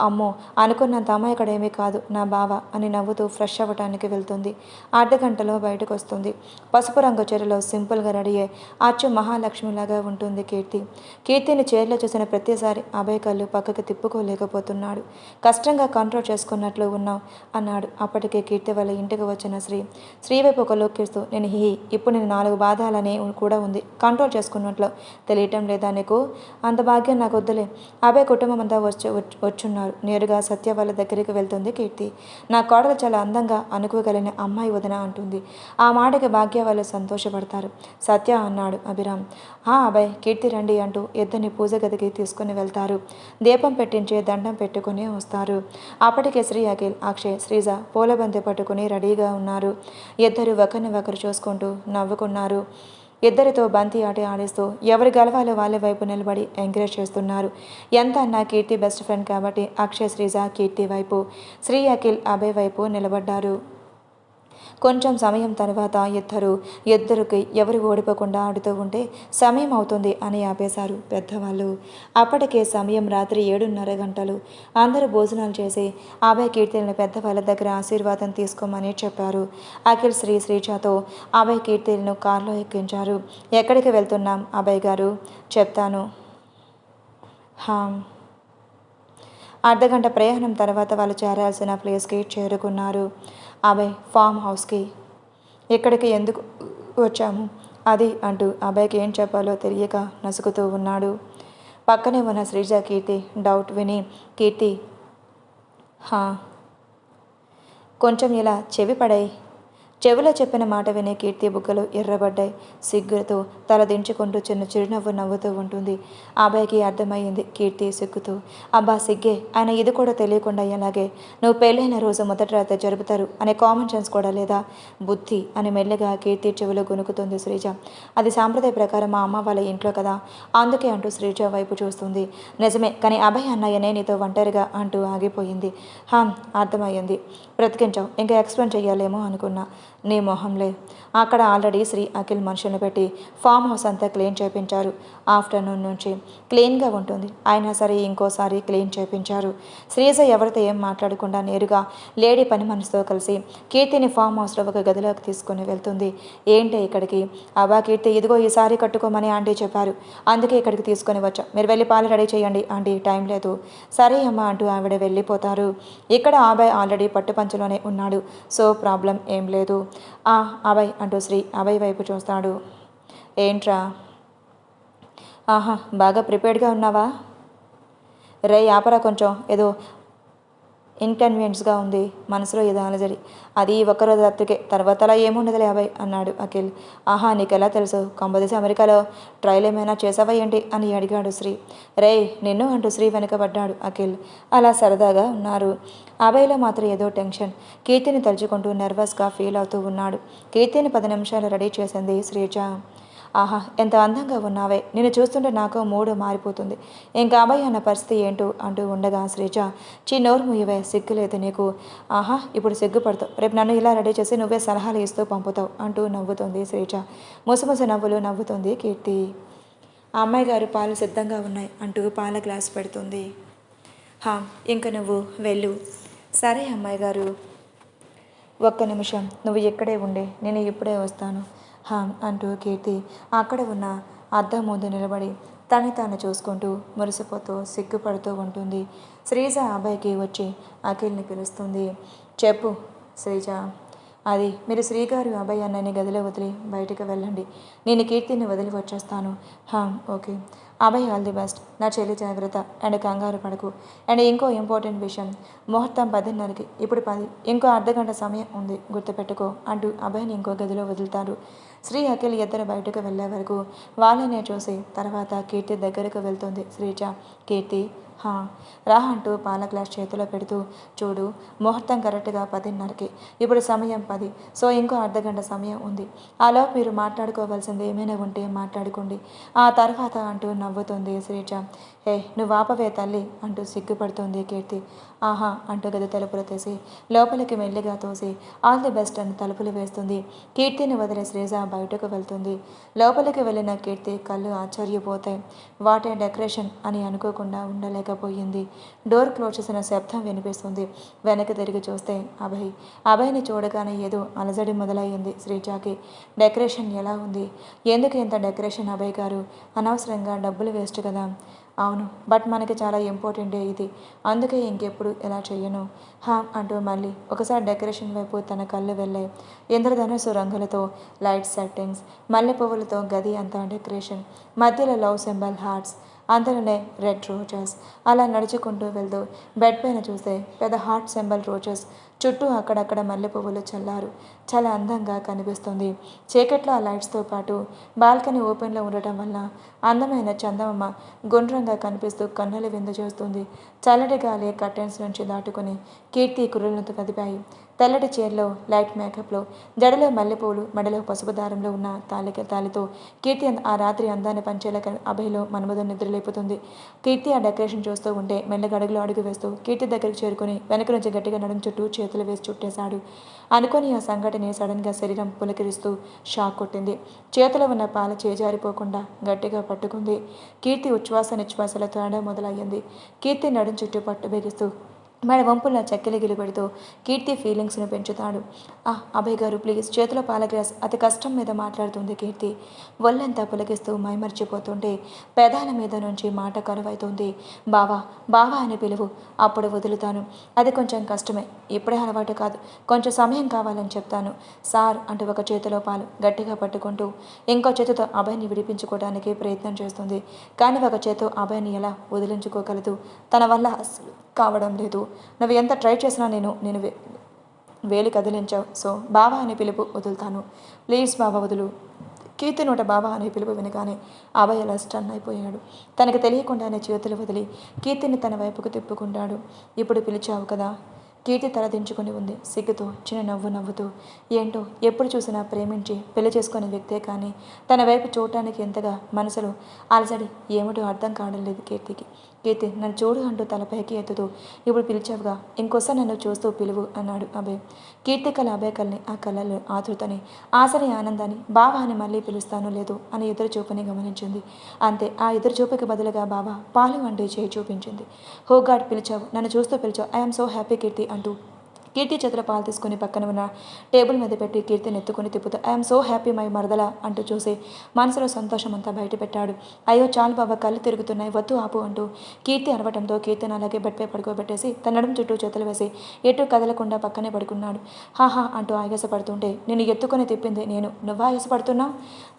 అమ్మో అనుకున్నంత అమాయకుడేమీ కాదు నా బావ అని నవ్వుతూ ఫ్రెష్ అవ్వటానికి వెళ్తుంది. అర్ధగంటలో బయటకు వస్తుంది. పసుపు రంగు చీరలో సింపుల్గా రెడీ అయ్యి అచ్చు మహాలక్ష్మిలాగా ఉంటుంది కీర్తి. కీర్తిని చీరలో చూసిన ప్రతిసారి అభయ్ కళ్ళు పక్కకి తిప్పుకోలేకపోతున్నాడు. కష్టంగా కంట్రోల్ చేసుకున్నట్లు ఉన్నావు అన్నాడు అప్పటికే కీర్తి వాళ్ళ ఇంటికి వచ్చిన శ్రీ వైపు ఒక లుక్ ఇస్తూ, నేను ఇప్పుడు నేను 4 బాధాలని కూడా ఉంది, కంట్రోల్ చేసుకున్నట్లు తెలియటం లేదా నీకు? అంత భాగ్యం నాకు వద్దులే. అభయ్ కుటుంబం అంతా వచ్చున్నారు. నేరుగా సత్య వాళ్ళ దగ్గరికి వెళ్తుంది కీర్తి. నా కోడలు చాలా అందంగా అనుకోగలిగిన అమ్మాయి వదిన అంటుంది. ఆ మాటకి భాగ్య వాళ్ళు సంతోషపడతారు. సత్య అన్నాడు అభిరామ్. అభయ్ కీర్తి రండి అంటూ ఇద్దరిని పూజ గదికి తీసుకుని వెళ్తారు. దీపం పెట్టించి దండం పెట్టుకుని వస్తారు. అప్పటికే శ్రీ, అఖిల్, అక్షయ్, శ్రీజ పూలబంతి పట్టుకుని రెడీగా ఉన్నారు. ఇద్దరు ఒకరిని ఒకరు చూసుకుంటూ నవ్వుకున్నారు. ఇద్దరితో బంతి ఆట ఆడిస్తూ ఎవరు గెలవాలో వాళ్ళ వైపు నిలబడి ఎంకరేజ్ చేస్తున్నారు. ఎంత అన్నా కీర్తి బెస్ట్ ఫ్రెండ్ కాబట్టి అక్షయ్, శ్రీజ కీర్తి వైపు, శ్రీ, అఖిల్ అభయ్ వైపు నిలబడ్డారు. కొంచెం సమయం తర్వాత ఇద్దరికి ఎవరు ఓడిపోకుండా ఆడుతూ ఉంటే సమయం అవుతుంది అని ఆపేశారు పెద్దవాళ్ళు. అప్పటికే సమయం రాత్రి 7:30 గంటలు. అందరూ భోజనాలు చేసి అభయ్ కీర్తిని పెద్దవాళ్ళ దగ్గర ఆశీర్వాదం తీసుకోమని చెప్పారు. అఖిల్, శ్రీజతో అభయ్ కీర్తిలను కారులో ఎక్కించారు. ఎక్కడికి వెళ్తున్నాం అభయ్ గారు? చెప్తాను. అర్ధగంట ప్రయాణం తర్వాత వాళ్ళు చేరాల్సిన ప్లేస్కి చేరుకున్నారు. అభయ్ ఫామ్ హౌస్కి. ఇక్కడికి ఎందుకు వచ్చాము అది అంటూ అభయ్కి ఏం చెప్పాలో తెలియక నసుకుతూ ఉన్నాడు. పక్కనే ఉన్న శ్రీజ కీర్తి డౌట్ విని, కీర్తి కొంచెం ఇలా చెవి పడాయి. చెవిలో చెప్పిన మాట వినే కీర్తి బుగ్గలు ఎర్రబడ్డాయి. సిగ్గుతో తల దించుకుంటూ చిన్న చిరునవ్వు నవ్వుతూ ఉంటుంది. అబ్బాయికి అర్థమయ్యింది కీర్తి సిగ్గుతూ. అబ్బా సిగ్గే, ఆయన ఇది కూడా తెలియకుండా ఎలాగే? నువ్వు పెళ్ళైన రోజు మొదటి రాత్రి జరుపుతారు అనే కామన్ సెన్స్ కూడా లేదా? బుద్ధి అని మెల్లగా కీర్తి చెవిలో గొనుకుతుంది శ్రీజ. అది సాంప్రదాయ ప్రకారం మా అమ్మ వాళ్ళ ఇంట్లో కదా, అందుకే అంటూ శ్రీజ వైపు చూస్తుంది. నిజమే, కానీ అభయ్ అన్నయ్యనే నీతో ఒంటరిగా అంటూ ఆగిపోయింది. అర్థమయ్యింది, బ్రతికించావు, ఇంకా ఎక్స్ప్లెయిన్ చెయ్యాలేమో అనుకున్నా. నీ మొహంలే. అక్కడ ఆల్రెడీ శ్రీ, అఖిల్ మనుషులను పెట్టి ఫామ్ హౌస్ అంతా క్లీన్ చేయించారు. ఆఫ్టర్నూన్ నుంచి క్లీన్గా ఉంటుంది, అయినా సరే ఇంకోసారి క్లీన్ చేయించారు. శ్రీజ ఎవరితో ఏం మాట్లాడకుండా నేరుగా లేడీ పని మనసుతో కలిసి కీర్తిని ఫామ్ హౌస్లో ఒక గదిలోకి తీసుకుని వెళ్తుంది. ఏంటి ఇక్కడికి? అబ్బా కీర్తి, ఇదిగో ఈసారి కట్టుకోమని ఆంటీ చెప్పారు, అందుకే ఇక్కడికి తీసుకొని వచ్చా. మీరు వెళ్ళి పాలు రెడీ చేయండి ఆంటీ, టైం లేదు. సరే అమ్మా అంటూ ఆవిడ వెళ్ళిపోతారు. ఇక్కడ అభయ్ ఆల్రెడీ పట్టుపంచులోనే ఉన్నాడు, సో ప్రాబ్లం ఏం లేదు. అభయ్ అంటూ శ్రీ అభయ్ వైపు చూస్తాడు. ఏంట్రా? బాగా ప్రిపేర్డ్గా ఉన్నావా? రే ఆపరా, కొంచెం ఏదో ఇన్కన్వీనియన్స్గా ఉంది, మనసులో ఏదో అలజడి, అది ఒక్కరోజు రాత్రికే, తర్వాత అలా ఏముండదులే అభయ్ అన్నాడు అఖిల్. నీకెలా తెలుసు? కొంపదీసి అమెరికాలో ట్రైల్ ఏమైనా చేసావా ఏంటి అని అడిగాడు శ్రీ. రే నిన్ను అంటూ శ్రీ వెనుకబడ్డాడు అఖిల్. అలా సరదాగా ఉన్నారు. అభయ్లో మాత్రం ఏదో టెన్షన్. కీర్తిని తలుచుకుంటూ నర్వస్గా ఫీల్ అవుతూ ఉన్నాడు. కీర్తిని 10 నిమిషాలు రెడీ చేసింది శ్రీజ. ఎంత అందంగా ఉన్నావే, నిన్ను చూస్తుంటే నాకు మూడు మారిపోతుంది. ఇంకా అభయ్ అన్న పరిస్థితి ఏంటో అంటూ ఉండగా శ్రీజ, నోరు ముయ్యవే, సిగ్గులేదు నీకు? ఇప్పుడు సిగ్గుపడతావు, రేపు నన్ను ఇలా రెడీ చేసి నువ్వే సలహాలు ఇస్తూ పంపుతావు అంటూ నవ్వుతుంది శ్రీజ. ముసుముసు నవ్వులు నవ్వుతుంది కీర్తి. అమ్మాయి గారు పాలు సిద్ధంగా ఉన్నాయి అంటూ పాల గ్లాస్ పెడుతుంది. ఇంక నువ్వు వెళ్ళు. సరే అమ్మాయి గారు. ఒక్క నిమిషం నువ్వు ఇక్కడే ఉండే, నేను ఇప్పుడే వస్తాను అంటూ కీర్తి అక్కడ ఉన్న అద్దం ముందు నిలబడి తనని తాను చూసుకుంటూ మురిసిపోతూ సిగ్గుపడుతూ ఉంటుంది. శ్రీజ అబ్బాయికి వచ్చి అఖిల్ని పిలుస్తుంది. చెప్పు శ్రీజ. అది మీరు శ్రీగారు అబ్బాయి అన్నని గదిలో వదిలి బయటకు వెళ్ళండి, నేను కీర్తిని వదిలి వచ్చేస్తాను. ఓకే అబ్బాయి, ఆల్ ది బెస్ట్. నా చెల్లి జాగ్రత్త అండ్ కంగారు పడకు. అండ్ ఇంకో ఇంపార్టెంట్ విషయం, ముహూర్తం 10:30కి, ఇప్పుడు 10, ఇంకో అర్ధగంట సమయం ఉంది, గుర్తుపెట్టుకో అంటూ అబ్బాయిని ఇంకో గదిలో వదులుతారు. శ్రీ, అఖిల్ ఇద్దరు బయటకు వెళ్ళే వరకు వాళ్ళనే చూసి తర్వాత కీర్తి దగ్గరకు వెళ్తుంది శ్రీజ. కీర్తి హా రా అంటూ పాల గ్లాస్ చేతిలో పెడుతూ, చూడు ముహూర్తం కరెక్ట్గా 10:30కి, ఇప్పుడు సమయం 10, సో ఇంకో అర్ధగంట సమయం ఉంది. ఆలోపు మీరు మాట్లాడుకోవాల్సింది ఏమైనా ఉంటే మాట్లాడుకోండి ఆ తర్వాత అంటూ నవ్వుతుంది శ్రీజ. హే నువ్వు ఆపవే తల్లి అంటూ సిగ్గుపడుతుంది కీర్తి. ఆహా అంటూ గది తలుపులు తీసి లోపలికి మెల్లిగా తోసి ఆల్ ది బెస్ట్ అని తలుపులు వేస్తుంది. కీర్తిని వదిలే శ్రీజ బయటకు వెళ్తుంది. లోపలికి వెళ్ళిన కీర్తి కళ్ళు ఆశ్చర్యపోతాయి. వాట్ ఏ డెకరేషన్ అని అనుకోకుండా ఉండలేకపోయింది. డోర్ క్లోజ్ చేసిన శబ్దం వినిపిస్తుంది. వెనక్కి తిరిగి చూస్తే అభయ్ని చూడగానే ఏదో అలజడి మొదలయ్యింది శ్రీజాకి. డెకరేషన్ ఎలా ఉంది? ఎందుకు ఇంత డెకరేషన్ అభయ్ గారు? అనవసరంగా డబ్బులు వేస్ట్ కదా. అవును, బట్ మనకి చాలా ఇంపార్టెంట్ డే ఇది, అందుకే ఇంకెప్పుడు ఇలా చెయ్యను. అంటూ మళ్ళీ ఒకసారి డెకరేషన్ వైపు తన కళ్ళు వెళ్ళాయి. ఇంద్రధనుసు రంగులతో లైట్ సెట్టింగ్స్, మల్లె పువ్వులతో గది అంతా డెకరేషన్, మధ్యలో లవ్ సింబల్ హార్ట్స్, అందులోనే రెడ్ రోజెస్. అలా నడుచుకుంటూ వెళ్తూ బెడ్ పైన చూస్తే పెద్ద హార్ట్ సింబల్ రోజెస్, చుట్టూ అక్కడక్కడ మల్లె పువ్వులు చల్లారు. చాలా అందంగా కనిపిస్తుంది. చీకట్లో ఆ లైట్స్తో పాటు బాల్కనీ ఓపెన్లో ఉండటం వల్ల అందమైన చందమామ గుండ్రంగా కనిపిస్తూ కన్నుల విందు చేస్తుంది. చల్లటి గాలి కర్టెన్స్ నుంచి దాటుకుని కీర్తి కుర్రలతో కదిపాయి. తెల్లటి చీరలో లైట్ మేకప్లో, జడలో మల్లెపూలు, మెడలో పసుపు దారంలో ఉన్న తాలితో కీర్తి ఆ రాత్రి అందాన్ని పంచేలా అభయ్లో మన్మధుని నిద్రలేపుతుంది. కీర్తి ఆ డెకరేషన్ చూస్తూ ఉంటే మెల్లగా అడుగు వేస్తూ కీర్తి దగ్గరికి చేరుకుని వెనక నుంచి గట్టిగా నడుం చుట్టూ చేతులు వేసి చుట్టేశాడు. అనుకొని ఆ సంఘటన సడన్గా శరీరం పులకిరిస్తూ షాక్ కొట్టింది. చేతిలో ఉన్న పాలు చేజారిపోకుండా గట్టిగా పట్టుకుంది. కీర్తి ఉచ్ఛ్వాస నిశ్వాసల తేడా మొదలయ్యింది. కీర్తి నడుం చుట్టూ పట్టు బిగిస్తూ మెడ వంపుల్లో చెక్కిలిగిలి పెడుతూ కీర్తి ఫీలింగ్స్ను పెంచుతాడు. అభయ్ గారు ప్లీజ్, చేతిలో పాల గ్లాస్ అతి కష్టం మీద మాట్లాడుతుంది కీర్తి. ఒళ్ళంతా పులకిస్తూ మైమర్చిపోతుంటే పెదాల మీద నుంచి మాట కరువైతుంది. బావా బావా అని పిలువు, అప్పుడు వదులుతాను. అది కొంచెం కష్టమే, ఇప్పుడే అలవాటు కాదు, కొంచెం సమయం కావాలని చెప్తాను సార్ అంటూ ఒక చేతిలో పాలు గట్టిగా పట్టుకుంటూ ఇంకో చేతితో అభయ్ని విడిపించుకోవడానికి ప్రయత్నం చేస్తుంది. కానీ ఒక చేతితో అభయ్ని ఎలా వదిలించుకోగలదు? తన వల్ల అస్సలు కావడం లేదు. నువ్వు ఎంత ట్రై చేసినా నేను వేలు కదిలించావు. సో బావా అని పిలుపు, వదులుతాను. ప్లీజ్ బావా వదులు. కీర్తి నోట బావా అనే పిలుపు వినగానే అభయ్ అలా స్టన్ అయిపోయాడు. తనకు తెలియకుండానే చేతులు వదిలి కీర్తిని తన వైపుకు తిప్పుకుంటాడు. ఇప్పుడు పిలిచావు కదా. కీర్తి తల దించుకొని ఉంది. సిగ్గుతో చిన్న నవ్వు నవ్వుతూ, ఏంటో ఎప్పుడు చూసినా ప్రేమించి పెళ్లి చేసుకునే వ్యక్తే కానీ తన వైపు చూడటానికి ఎంతగా మనసులో అలసడి ఏమిటో అర్థం కావడం లేదు కీర్తికి. కీర్తి నన్ను చూడు అంటూ తలపైకి ఎత్తుతూ, ఇప్పుడు పిలిచావుగా, ఇంకోసారి నన్ను చూస్తూ పిలువు అన్నాడు అభయ్. కీర్తి కల అభయ్ కల్ని ఆ కళ్ళలో ఆతృతని, ఆశని, ఆనందాన్ని, బావా అని మళ్ళీ పిలుస్తానో లేదు అని ఎదురు చూపుని గమనించింది. అంతే, ఆ ఎదురు చూపుకి బదులుగా బావా పాలు అంటూ చేయి చూపించింది. హో గాడ్, పిలిచావు, నన్ను చూస్తూ పిలిచావు, ఐఎమ్ సో హ్యాపీ కీర్తి అంటూ కీర్తి చేతిలో పాలు తీసుకుని పక్కన ఉన్న టేబుల్ మీద పెట్టి కీర్తిని ఎత్తుకుని తిప్పుతూ ఐఎమ్ సో హ్యాపీ మై మరదల అంటూ చూసి మనసులో సంతోషం అంతా బయటపెట్టాడు. అయ్యో చాలు బాబా, కళ్ళు తిరుగుతున్నాయి, వద్దు ఆపు అంటూ కీర్తి అనవటంతో కీర్తిని అలాగే బెడ్పై పడుకోబెట్టేసి తన నడుము చుట్టూ చేతులు వేసి ఎటు కదలకుండా పక్కనే పడుకున్నాడు. హాహా అంటూ ఆయాసపడుతుంటే నేను ఎత్తుకొని తిప్పింది నేను, నువ్వా ఆయాసపడుతున్నావు?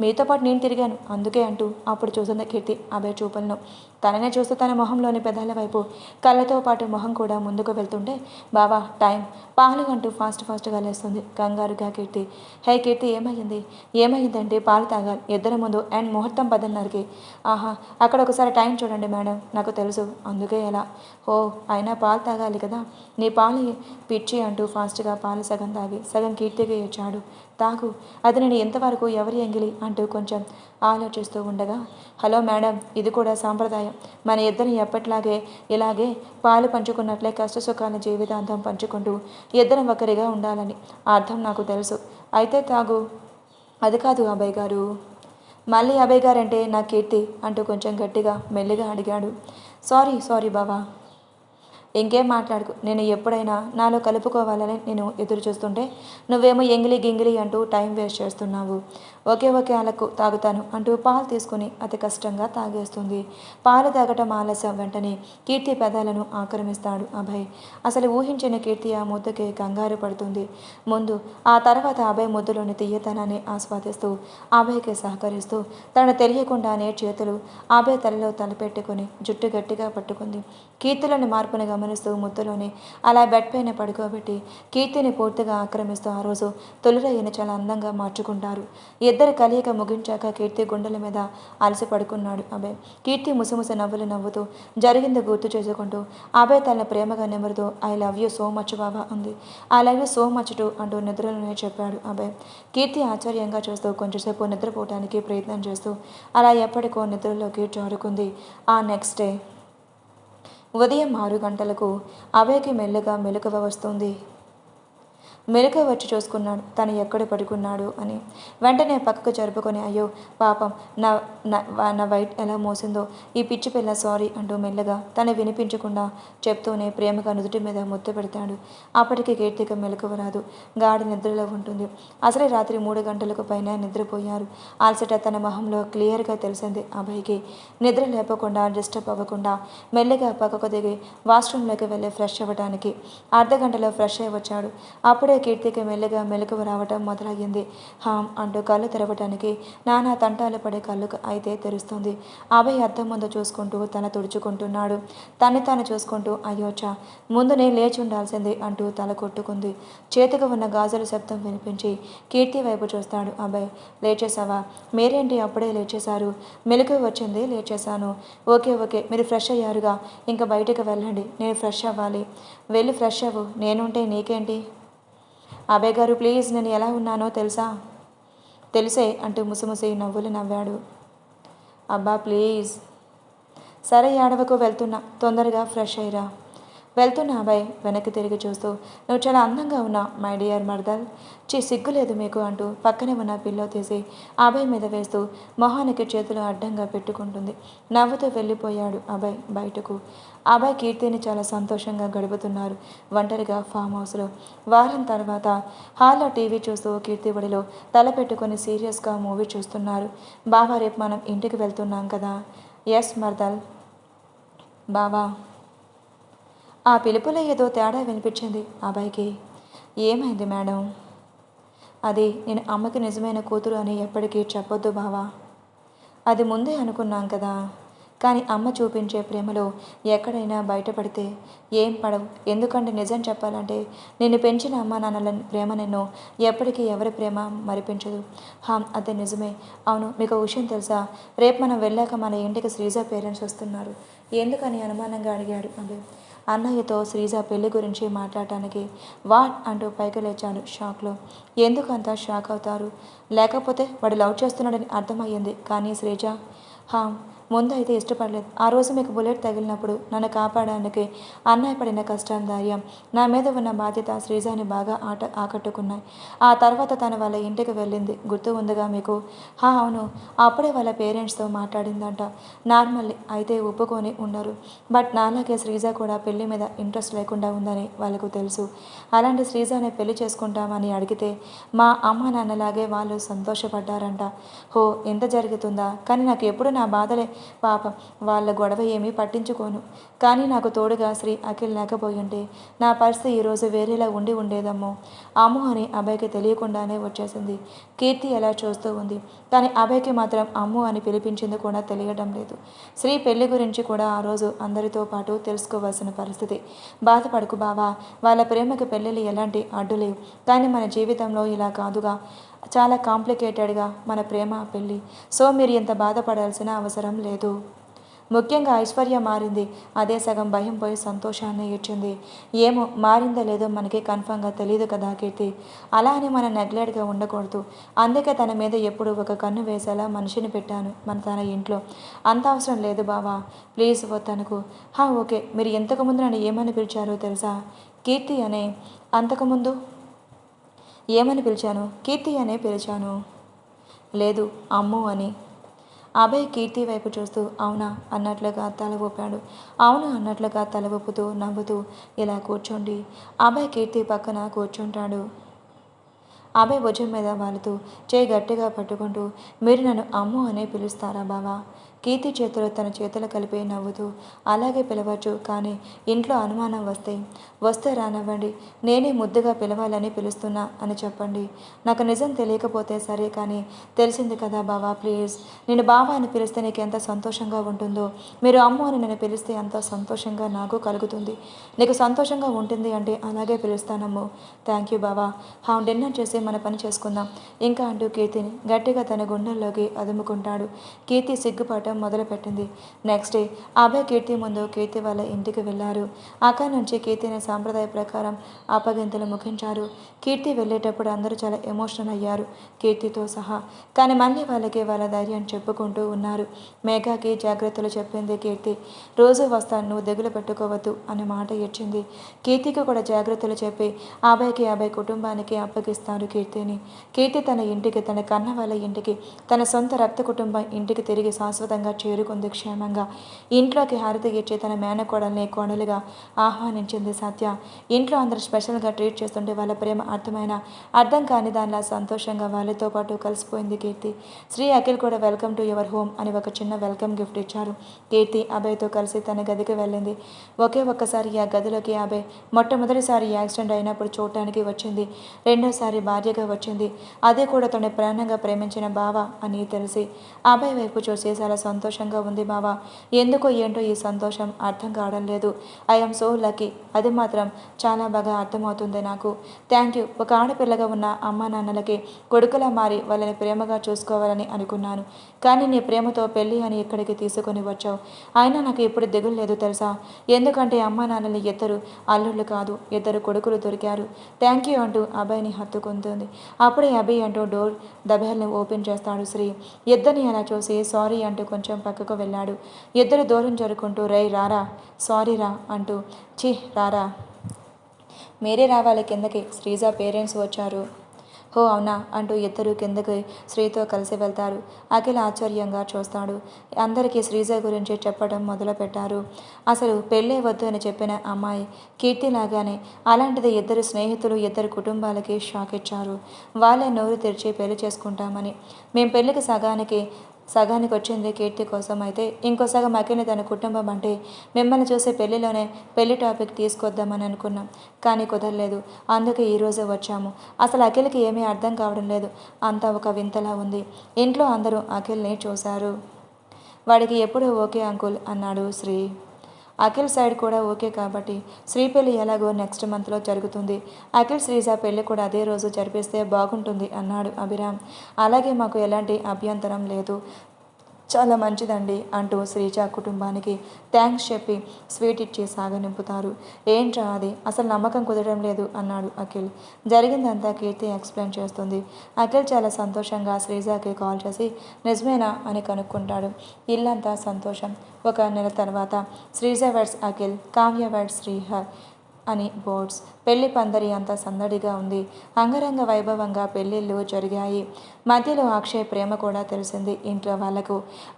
మీతో పాటు నేను తిరిగాను అందుకే అంటూ అప్పుడు చూసింది కీర్తి అభయ్ చూపులను. తననే చూస్తూ తన మొహంలోని పెదాల వైపు కళ్ళతో పాటు మొహం కూడా ముందుకు వెళ్తుంటే బావా టైం పాలు అంటూ ఫాస్ట్గా లేస్తుంది కంగారుగా కీర్తి. హే కీర్తి, ఏమైందంటే పాలు తాగాలి ఇద్దరి ముందు, అండ్ ముహూర్తం 10:30కి. అక్కడ ఒకసారి టైం చూడండి మేడం, నాకు తెలుసు అందుకే ఎలా. ఓ అయినా పాలు తాగాలి కదా, నీ పాలు పిచ్చి అంటూ ఫాస్ట్గా పాలు సగం తాగి సగం కీర్తికి ఇచ్చాడు. తాగు, అది నేను ఎంతవరకు ఎవరి ఎంగిలి అంటూ కొంచెం ఆలోచిస్తూ ఉండగా, హలో మేడం, ఇది కూడా సాంప్రదాయం, మన ఇద్దరిని ఎప్పట్లాగే ఇలాగే పాలు పంచుకున్నట్లే కష్టసుఖాల జీవితాంతం పంచుకుంటూ ఇద్దరం ఒకరిగా ఉండాలని అర్థం నాకు తెలుసు, అయితే తాగు. అది కాదు అభయ్ గారు. మళ్ళీ అభయ్ గారంటే నా కీర్తి అంటూ కొంచెం గట్టిగా మెల్లిగా అడిగాడు. సారీ బావా, ఇంకేం మాట్లాడుకు. నేను ఎప్పుడైనా నాలో కలుపుకోవాలని నేను ఎదురు చూస్తుంటే నువ్వేమో ఎంగిలి గింగిలి అంటూ టైం వేస్ట్ చేస్తున్నావు. ఒకే అలకు తాగుతాను అంటూ పాలు తీసుకుని అతి కష్టంగా తాగేస్తుంది. పాలు తాగటం ఆలస్యం వెంటనే కీర్తి పెదాలను ఆక్రమిస్తాడు అభయ్. అసలు ఊహించిన కీర్తి ఆ ముద్దుకి కంగారు పడుతుంది ముందు. ఆ తర్వాత అభయ్ ముద్దులోని తీయతనాన్ని ఆస్వాదిస్తూ అభయ్కి సహకరిస్తూ తను తెలియకుండానే చేతులు అభయ్ తలలో తలపెట్టుకుని జుట్టు గట్టిగా పట్టుకుంది. కీర్తిలోని మార్పుని గమనిస్తూ ముద్దులోని అలా బెడ్ పైన పడుకోబెట్టి కీర్తిని పూర్తిగా ఆక్రమిస్తూ ఆ రోజు తొలిరయ్యని చాలా అందంగా మార్చుకుంటారు. ఇద్దరు కలయిక ముగించాక కీర్తి గుండెల మీద అలసి పడుకున్నాడు అభయ్. కీర్తి ముసముస నవ్వులు నవ్వుతూ జరిగింది గుర్తు చేసుకుంటూ అభయ్ తన ప్రేమగా నిమురుతూ I love you so much బాబా అంది. I love you so much too అంటూ నిద్రలోనే చెప్పాడు అభయ్. కీర్తి ఆశ్చర్యంగా చూస్తూ కొంచెంసేపు నిద్రపోవటానికి ప్రయత్నం చేస్తూ అలా ఎప్పటికో నిద్రలోకి జారుకుంది. ఆ నెక్స్ట్ డే ఉదయం 6 గంటలకు అభయ్కి మెల్లగా మెలకువ వస్తుంది. మెలకువ వచ్చి చూసుకున్నాడు తను ఎక్కడ పడుకున్నాడు అని. వెంటనే పక్కకు జరుపుకొని అయ్యో పాపం నా నా వైట్ ఎలా మోసిందో ఈ పిచ్చి పిల్ల సారీ అంటూ మెల్లగా తను వినిపించకుండా చెప్తూనే ప్రేమగా నుదుటి మీద ముద్దు పెడతాడు. అప్పటికి కీర్తిక మెలకువ రాదు. గాఢ నిద్రలో ఉంటుంది. అసలే రాత్రి 3 గంటలకు పైన నిద్రపోయారు. అలసట తన మొహంలో క్లియర్గా తెలిసింది అభయ్కి. నిద్ర లేపకుండా డిస్టర్బ్ అవ్వకుండా మెల్లగా పక్కకు దిగి వాష్రూమ్లోకి వెళ్ళి ఫ్రెష్ అవ్వడానికి అర్ధగంటలో ఫ్రెష్ అయి వచ్చాడు. అప్పుడే కీర్తికి మెల్లగా మెలకువ రావటం మొదలయ్యింది. హామ్ అంటూ కళ్ళు తెరవటానికి నానా తంటాలు పడే కళ్ళు అయితే తెరుస్తుంది. అభయ్ అద్దం ముందు చూసుకుంటూ తల తుడుచుకుంటున్నాడు. తన్ని తాను చూసుకుంటూ అయ్యోచా ముందునే లేచి ఉండాల్సింది అంటూ తల కొట్టుకుంది. చేతికి ఉన్న గాజుల శబ్దం వినిపించి కీర్తి వైపు చూస్తాడు అభయ్. లేచేసావా? మీరేంటి అప్పుడే లేచేశారు? మెలకువ వచ్చింది లేచేశాను. ఓకే ఓకే మీరు ఫ్రెష్ అయ్యారుగా, ఇంకా బయటకు వెళ్ళండి, నేను ఫ్రెష్ అవ్వాలి. వెళ్ళి ఫ్రెష్ అవ్వు, నేనుంటే నీకేంటి? అభయ్ గారు ప్లీజ్, నేను ఎలా ఉన్నానో తెలుసా? తెలిసే అంటూ ముసిముసి నవ్వులు నవ్వాడు. అబ్బా ప్లీజ్. సరే ఏడవకు, వెళ్తున్నా, తొందరగా ఫ్రెష్ అయ్యిరా. వెళ్తున్నా అభయ్ వెనక్కి తిరిగి చూస్తూ నువ్వు చాలా అందంగా ఉన్నావు మై డియర్ మర్దల్. సిగ్గులేదు మీకు అంటూ పక్కనే ఉన్న పిల్లో తీసి అభయ్ మీద వేస్తూ మొహానికి చేతులు అడ్డంగా పెట్టుకుంటుంది. నవ్వుతూ వెళ్ళిపోయాడు అభయ్ బయటకు. అభయ్ కీర్తిని చాలా సంతోషంగా గడుపుతున్నారు ఒంటరిగా ఫామ్ హౌస్లో. వారం తర్వాత హాల్లో టీవీ చూస్తూ కీర్తి ఒడిలో తల పెట్టుకొని సీరియస్గా మూవీ చూస్తున్నారు. బావా రేపు మనం ఇంటికి వెళ్తున్నాం కదా? ఎస్ మర్దల్. బావా. ఆ పిలుపులో ఏదో తేడా వినిపించింది అభయ్కి. ఏమైంది మేడం? అది నేను అమ్మకి నిజమైన కూతురు అని ఎప్పటికీ చెప్పొద్దు బావా. అది ముందే అనుకున్నాం కదా, కానీ అమ్మ చూపించే ప్రేమలో ఎక్కడైనా బయటపడితే ఏం పడవు. ఎందుకంటే నిజం చెప్పాలంటే నిన్ను పెంచిన అమ్మ నాన్నల ప్రేమ నిన్ను ఎప్పటికీ ఎవరి ప్రేమ మరిపించదు. అదే నిజమే. అవును, మీకు విషయం తెలుసా? రేపు మనం వెళ్ళాక మన ఇంటికి శ్రీజ పేరెంట్స్ వస్తున్నారు. ఎందుకని అనుమానంగా అడిగాడు అభయ్. అన్నయ్యతో శ్రీజ పెళ్లి గురించి మాట్లాడటానికి. వాట్ అంటూ పైకి లేచాడు షాక్లో. ఎందుకు అంత షాక్ అవుతారు? లేకపోతే వాడు లవ్ చేస్తున్నాడని అర్థమయ్యింది, కానీ శ్రీజ ముందు అయితే ఇష్టపడలేదు. ఆ రోజు మీకు బుల్లెట్ తగిలినప్పుడు నన్ను కాపాడడానికి అన్నయ్య పడిన కష్టం, ధైర్యం, నా మీద ఉన్న బాధ్యత శ్రీజాని బాగా ఆకట్టుకున్నాయి. ఆ తర్వాత తను వాళ్ళ ఇంటికి వెళ్ళింది గుర్తు ఉందిగా మీకు? అవును, అప్పుడే వాళ్ళ పేరెంట్స్తో మాట్లాడిందంట. నార్మల్లీ అయితే ఒప్పుకొని ఉండరు. బట్ నాలాగే శ్రీజ కూడా పెళ్లి మీద ఇంట్రెస్ట్ లేకుండా ఉందని వాళ్ళకు తెలుసు. అలాంటి శ్రీజాని పెళ్లి చేసుకుంటామని అడిగితే మా అమ్మ నాన్నలాగే వాళ్ళు సంతోషపడ్డారంట. ఎంత జరుగుతుందా? కానీ నాకు ఎప్పుడు నా బాధలే. పాపం వాళ్ళ గొడవ ఏమీ పట్టించుకోను. కానీ నాకు తోడుగా శ్రీ అఖిల్ లేకపోయింటే నా పరిస్థితి ఈరోజు వేరేలా ఉండి ఉండేదమ్మో. అమ్ము అని అభయ్కి తెలియకుండానే వచ్చేసింది. కీర్తి ఎలా చూస్తూ ఉంది, కానీ అభయ్కి మాత్రం అమ్ము అని పిలిపించింది కూడా తెలియడం లేదు. శ్రీ పెళ్లి గురించి కూడా ఆ రోజు అందరితో పాటు తెలుసుకోవాల్సిన పరిస్థితి. బాధపడకు బావా, వాళ్ళ ప్రేమకి పెళ్ళిళ్ళు ఎలాంటి అడ్డు లేవు. కానీ మన జీవితంలో ఇలా కాదుగా, చాలా కాంప్లికేటెడ్గా మన ప్రేమ పెళ్ళి. సో మీరు ఇంత బాధపడాల్సిన అవసరం లేదు. ముఖ్యంగా ఐశ్వర్య మారింది. అదే సగం భయం పోయి సంతోషాన్ని ఇచ్చింది. ఏమో మారిందో లేదో మనకి కన్ఫర్మ్గా తెలియదు కదా కీర్తి. అలా అని మనం నెగ్లెక్ట్గా ఉండకూడదు. అందుకే తన మీద ఎప్పుడు ఒక కన్ను వేసేలా మనిషిని పెట్టాను తన ఇంట్లో. అంత అవసరం లేదు బావా, ప్లీజ్ వద్దనుకు. ఓకే, మీరు ఇంతకుముందు నన్ను ఏమని పిలిచారో తెలుసా? కీర్తి అనే. అంతకుముందు ఏమని పిలిచాను? కీర్తి అనే పిలిచాను. లేదు, అమ్ము అని. అభయ్ కీర్తి వైపు చూస్తూ అవునా అన్నట్లుగా తల ఊపాడు. అవును అన్నట్లుగా తల ఊపుతూ నవ్వుతూ ఇలా కూర్చోండి. అభయ్ కీర్తి పక్కన కూర్చుంటాడు. అభయ్ భుజం మీద వాలుతూ చేయి గట్టిగా పట్టుకుంటూ మీరు నన్ను అమ్ము అనే పిలుస్తారా బావా? కీర్తి చేతిలో తన చేతులు కలిపి నవ్వుతూ, అలాగే పిలవచ్చు, కానీ ఇంట్లో అనుమానం వస్తే రానివ్వండి. నేనే ముద్దుగా పిలవాలని పిలుస్తున్నా అని చెప్పండి. నాకు నిజం తెలియకపోతే సరే, కానీ తెలిసింది కదా బావా, ప్లీజ్. నేను బావా అని పిలిస్తే నీకు ఎంత సంతోషంగా ఉంటుందో, మీరు అమ్ము అని నేను పిలిస్తే అంత సంతోషంగా నాకు కలుగుతుంది. నీకు సంతోషంగా ఉంటుంది అంటే అలాగే పిలుస్తానమ్ము. థ్యాంక్ యూ బావా. డిన్నర్ చేసి మన పని చేసుకుందాం ఇంకా అంటూ కీర్తిని గట్టిగా తన గుండెల్లోకి అదుముకుంటాడు. కీర్తి సిగ్గుపడటం మొదలుపెట్టింది. నెక్స్ట్ డే అభయ్ కీర్తి ముందు కీర్తి వాళ్ళ ఇంటికి వెళ్ళారు. అక్కడి నుంచి కీర్తిని సాంప్రదాయ ప్రకారం అప్పగింతలు ముగించారు. కీర్తి వెళ్ళేటప్పుడు అందరూ చాలా ఎమోషనల్ అయ్యారు, కీర్తితో సహా. కానీ మళ్ళీ వాళ్ళకి వాళ్ళ ధైర్యం చెప్పుకుంటూ ఉన్నారు. మేఘాకి జాగ్రత్తలు చెప్పింది కీర్తి. రోజు వస్తాను, నువ్వు దిగులు పెట్టుకోవద్దు అని మాట ఇచ్చింది. కీర్తికి కూడా జాగ్రత్తలు చెప్పి అభయ్ కుటుంబానికి అప్పగిస్తారు కీర్తిని. కీర్తి తన ఇంటికి, తన కన్న వాళ్ళ ఇంటికి, తన సొంత రక్త కుటుంబం ఇంటికి తిరిగి శాశ్వతంగా చేరుకుంది క్షేమంగా. ఇంట్లోకి హారతి ఇచ్చి తన మేనకోడల్ని కోడలుగా ఆహ్వానించింది సత్య. ఇంట్లో అందరూ స్పెషల్గా ట్రీట్ చేస్తుంటే వాళ్ళ ప్రేమ అర్థం కాని దానిలా సంతోషంగా వాళ్ళతో పాటు కలిసిపోయింది కీర్తి. శ్రీ అఖిల్ కూడా వెల్కమ్ టు యువర్ హోమ్ అని ఒక చిన్న వెల్కమ్ గిఫ్ట్ ఇచ్చారు. కీర్తి అభయ్తో కలిసి తన గదికి వెళ్ళింది. ఒక్కసారి ఆ గదిలోకి అభయ్ మొట్టమొదటిసారి యాక్సిడెంట్ అయినప్పుడు చూడటానికి వచ్చింది. రెండోసారి భార్యగా వచ్చింది. అదే కూడా తన ప్రాణంగా ప్రేమించిన బావ అని తెలిసి అభయ్ వైపు చూసి చాలా సంతోషంగా ఉంది బావ. ఎందుకో ఏంటో ఈ సంతోషం అర్థం కావడం లేదు. I'm so lucky. అది మాత్రం చాలా బాగా అర్థమవుతుంది నాకు. Thank you. ఒక ఆడపిల్లగా ఉన్న అమ్మా నాన్నలకి కొడుకులా మారి వాళ్ళని ప్రేమగా చూసుకోవాలని అనుకున్నాను. కానీ నీ ప్రేమతో పెళ్ళి అని ఇక్కడికి తీసుకొని వచ్చావు. అయినా నాకు ఇప్పుడు దిగులు లేదు తెలుసా. ఎందుకంటే అమ్మా నాన్నలు ఇద్దరు అల్లుళ్ళు కాదు, ఇద్దరు కొడుకులు దొరికారు. థ్యాంక్ యూ అంటూ అభయ్ని హత్తుకుంటుంది. అప్పుడే అభయ్ అంటూ డోర్ దబేల్ని ఓపెన్ చేస్తాడు శ్రీ. ఇద్దరిని అలా చూసి సారీ అంటూ కొంచెం పక్కకు వెళ్ళాడు. ఇద్దరు దూరం జరుపుకుంటూ రేయ్ రారా, సారీ రా అంటూ, ఛీ రారా, మీరే రావాలి కిందకి, శ్రీజ పేరెంట్స్ వచ్చారు. హో అవునా అంటూ ఇద్దరు కిందకి శ్రీతో కలిసి వెళ్తారు. అఖిల్ ఆశ్చర్యంగా చూస్తాడు. అందరికీ శ్రీజ గురించి చెప్పడం మొదలుపెట్టారు. అసలు పెళ్ళే వద్దు అని చెప్పిన అమ్మాయి కీర్తిలాగానే, అలాంటిది ఇద్దరు స్నేహితులు ఇద్దరు కుటుంబాలకి షాక్ ఇచ్చారు. వాళ్ళే నోరు తెరిచి పెళ్లి చేసుకుంటామని. మేం పెళ్ళికి సగానికి వచ్చింది కీర్తి కోసం అయితే, ఇంకో సగం అఖిల్ని తన కుటుంబం అంటే మిమ్మల్ని చూసే పెళ్లిలోనే పెళ్లి టాపిక్ తీసుకొద్దామని అనుకున్నాం, కానీ కుదరలేదు. అందుకే ఈరోజే వచ్చాము. అసలు అఖిల్కి ఏమీ అర్థం కావడం లేదు. అంతా ఒక వింతలా ఉంది. ఇంట్లో అందరూ అఖిల్ని చూశారు. వాడికి ఎప్పుడు ఓకే అంకుల్ అన్నాడు శ్రీ. అఖిల్ సైడ్ కూడా ఓకే కాబట్టి శ్రీ పెళ్ళి ఎలాగో నెక్స్ట్ మంత్లో జరుగుతుంది. అఖిల్ శ్రీజ పెళ్ళి కూడా అదే రోజు జరిపిస్తే బాగుంటుంది అన్నాడు అభిరామ్. అలాగే మాకు ఎలాంటి అభ్యంతరం లేదు, చాలా మంచిదండి అంటూ శ్రీజ కుటుంబానికి థ్యాంక్స్ చెప్పి స్వీట్ ఇచ్చి సాగనింపుతారు. ఏంట్రా అది, అసలు నమ్మకం కుదరడం లేదు అన్నాడు అఖిల్. జరిగిందంతా కీర్తి ఎక్స్ప్లెయిన్ చేస్తుంది. అఖిల్ చాలా సంతోషంగా శ్రీజకి కాల్ చేసి నిజమేనా అని కనుక్కుంటాడు. ఇల్లంతా సంతోషం. ఒక నెల తర్వాత శ్రీజ వెడ్స్ అఖిల్, కావ్య వెడ్స్ శ్రీహర్ అని బోర్డ్స్. పెళ్లి పందిరి అంతా సందడిగా ఉంది. అంగరంగ వైభవంగా పెళ్ళిళ్ళు జరిగాయి. మధ్యలో అక్షయ్ ప్రేమ కూడా తెలిసింది ఇంట్లో వాళ్లకు.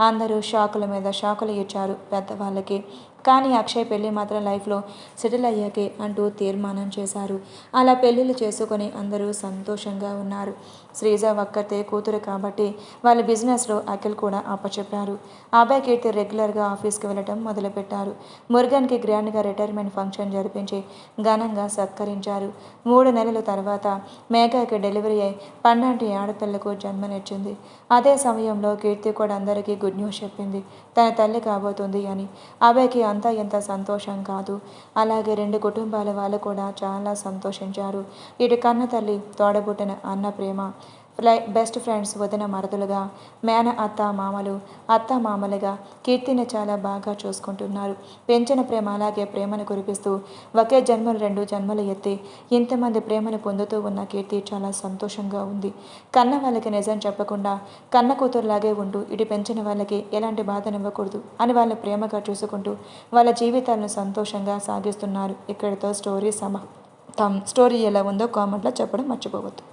అందరూ షాకుల మీద షాకులు ఇచ్చారు పెద్దవాళ్ళకి. కానీ అక్షయ్ పెళ్ళి మాత్రం లైఫ్లో సెటిల్ అయ్యాకే అంటూ తీర్మానం చేశారు. అలా పెళ్ళిళ్ళు చేసుకొని అందరూ సంతోషంగా ఉన్నారు. శ్రీజ ఒక్కతే కూతురు కాబట్టి వాళ్ళ బిజినెస్లో అఖిల్ కూడా అప్పచెప్పారు. అభయ్ కీర్తి రెగ్యులర్గా ఆఫీస్కి వెళ్ళటం మొదలుపెట్టారు. మురుగన్కి గ్రాండ్గా రిటైర్మెంట్ ఫంక్షన్ జరిపించి ఘనంగా సత్కరించారు. 3 నెలల తర్వాత మేఘాకి డెలివరీ అయి పన్నాటి ఆడపిల్లకు జన్మనిచ్చింది. అదే సమయంలో కీర్తి కూడా అందరికీ గుడ్ న్యూస్ చెప్పింది, తన తల్లి కాబోతుంది అని. అభయ్కి అంతా ఎంత సంతోషం కాదు. అలాగే 2 కుటుంబాల వాళ్ళు కూడా చాలా సంతోషించారు. ఇటు కన్న తల్లి, తోడబుట్టిన అన్న ప్రేమ, బెస్ట్ ఫ్రెండ్స్ వదిన మరదలుగా, మేన అత్త మామలుగా కీర్తిని చాలా బాగా చూసుకుంటున్నారు. పెంచిన ప్రేమ అలాగే ప్రేమను కురిపిస్తూ ఒకే జన్మలు 2 జన్మలు ఎత్తి ఇంతమంది ప్రేమను పొందుతూ ఉన్న కీర్తి చాలా సంతోషంగా ఉంది. కన్న వాళ్ళకి నిజం చెప్పకుండా కన్న కూతురులాగే ఉంటూ ఇటు పెంచిన వాళ్ళకి ఎలాంటి బాధనివ్వకూడదు అని వాళ్ళని ప్రేమగా చూసుకుంటూ వాళ్ళ జీవితాలను సంతోషంగా సాగిస్తున్నారు. ఇక్కడితో స్టోరీ ఎలా ఉందో కామెంట్లో చెప్పడం మర్చిపోవద్దు.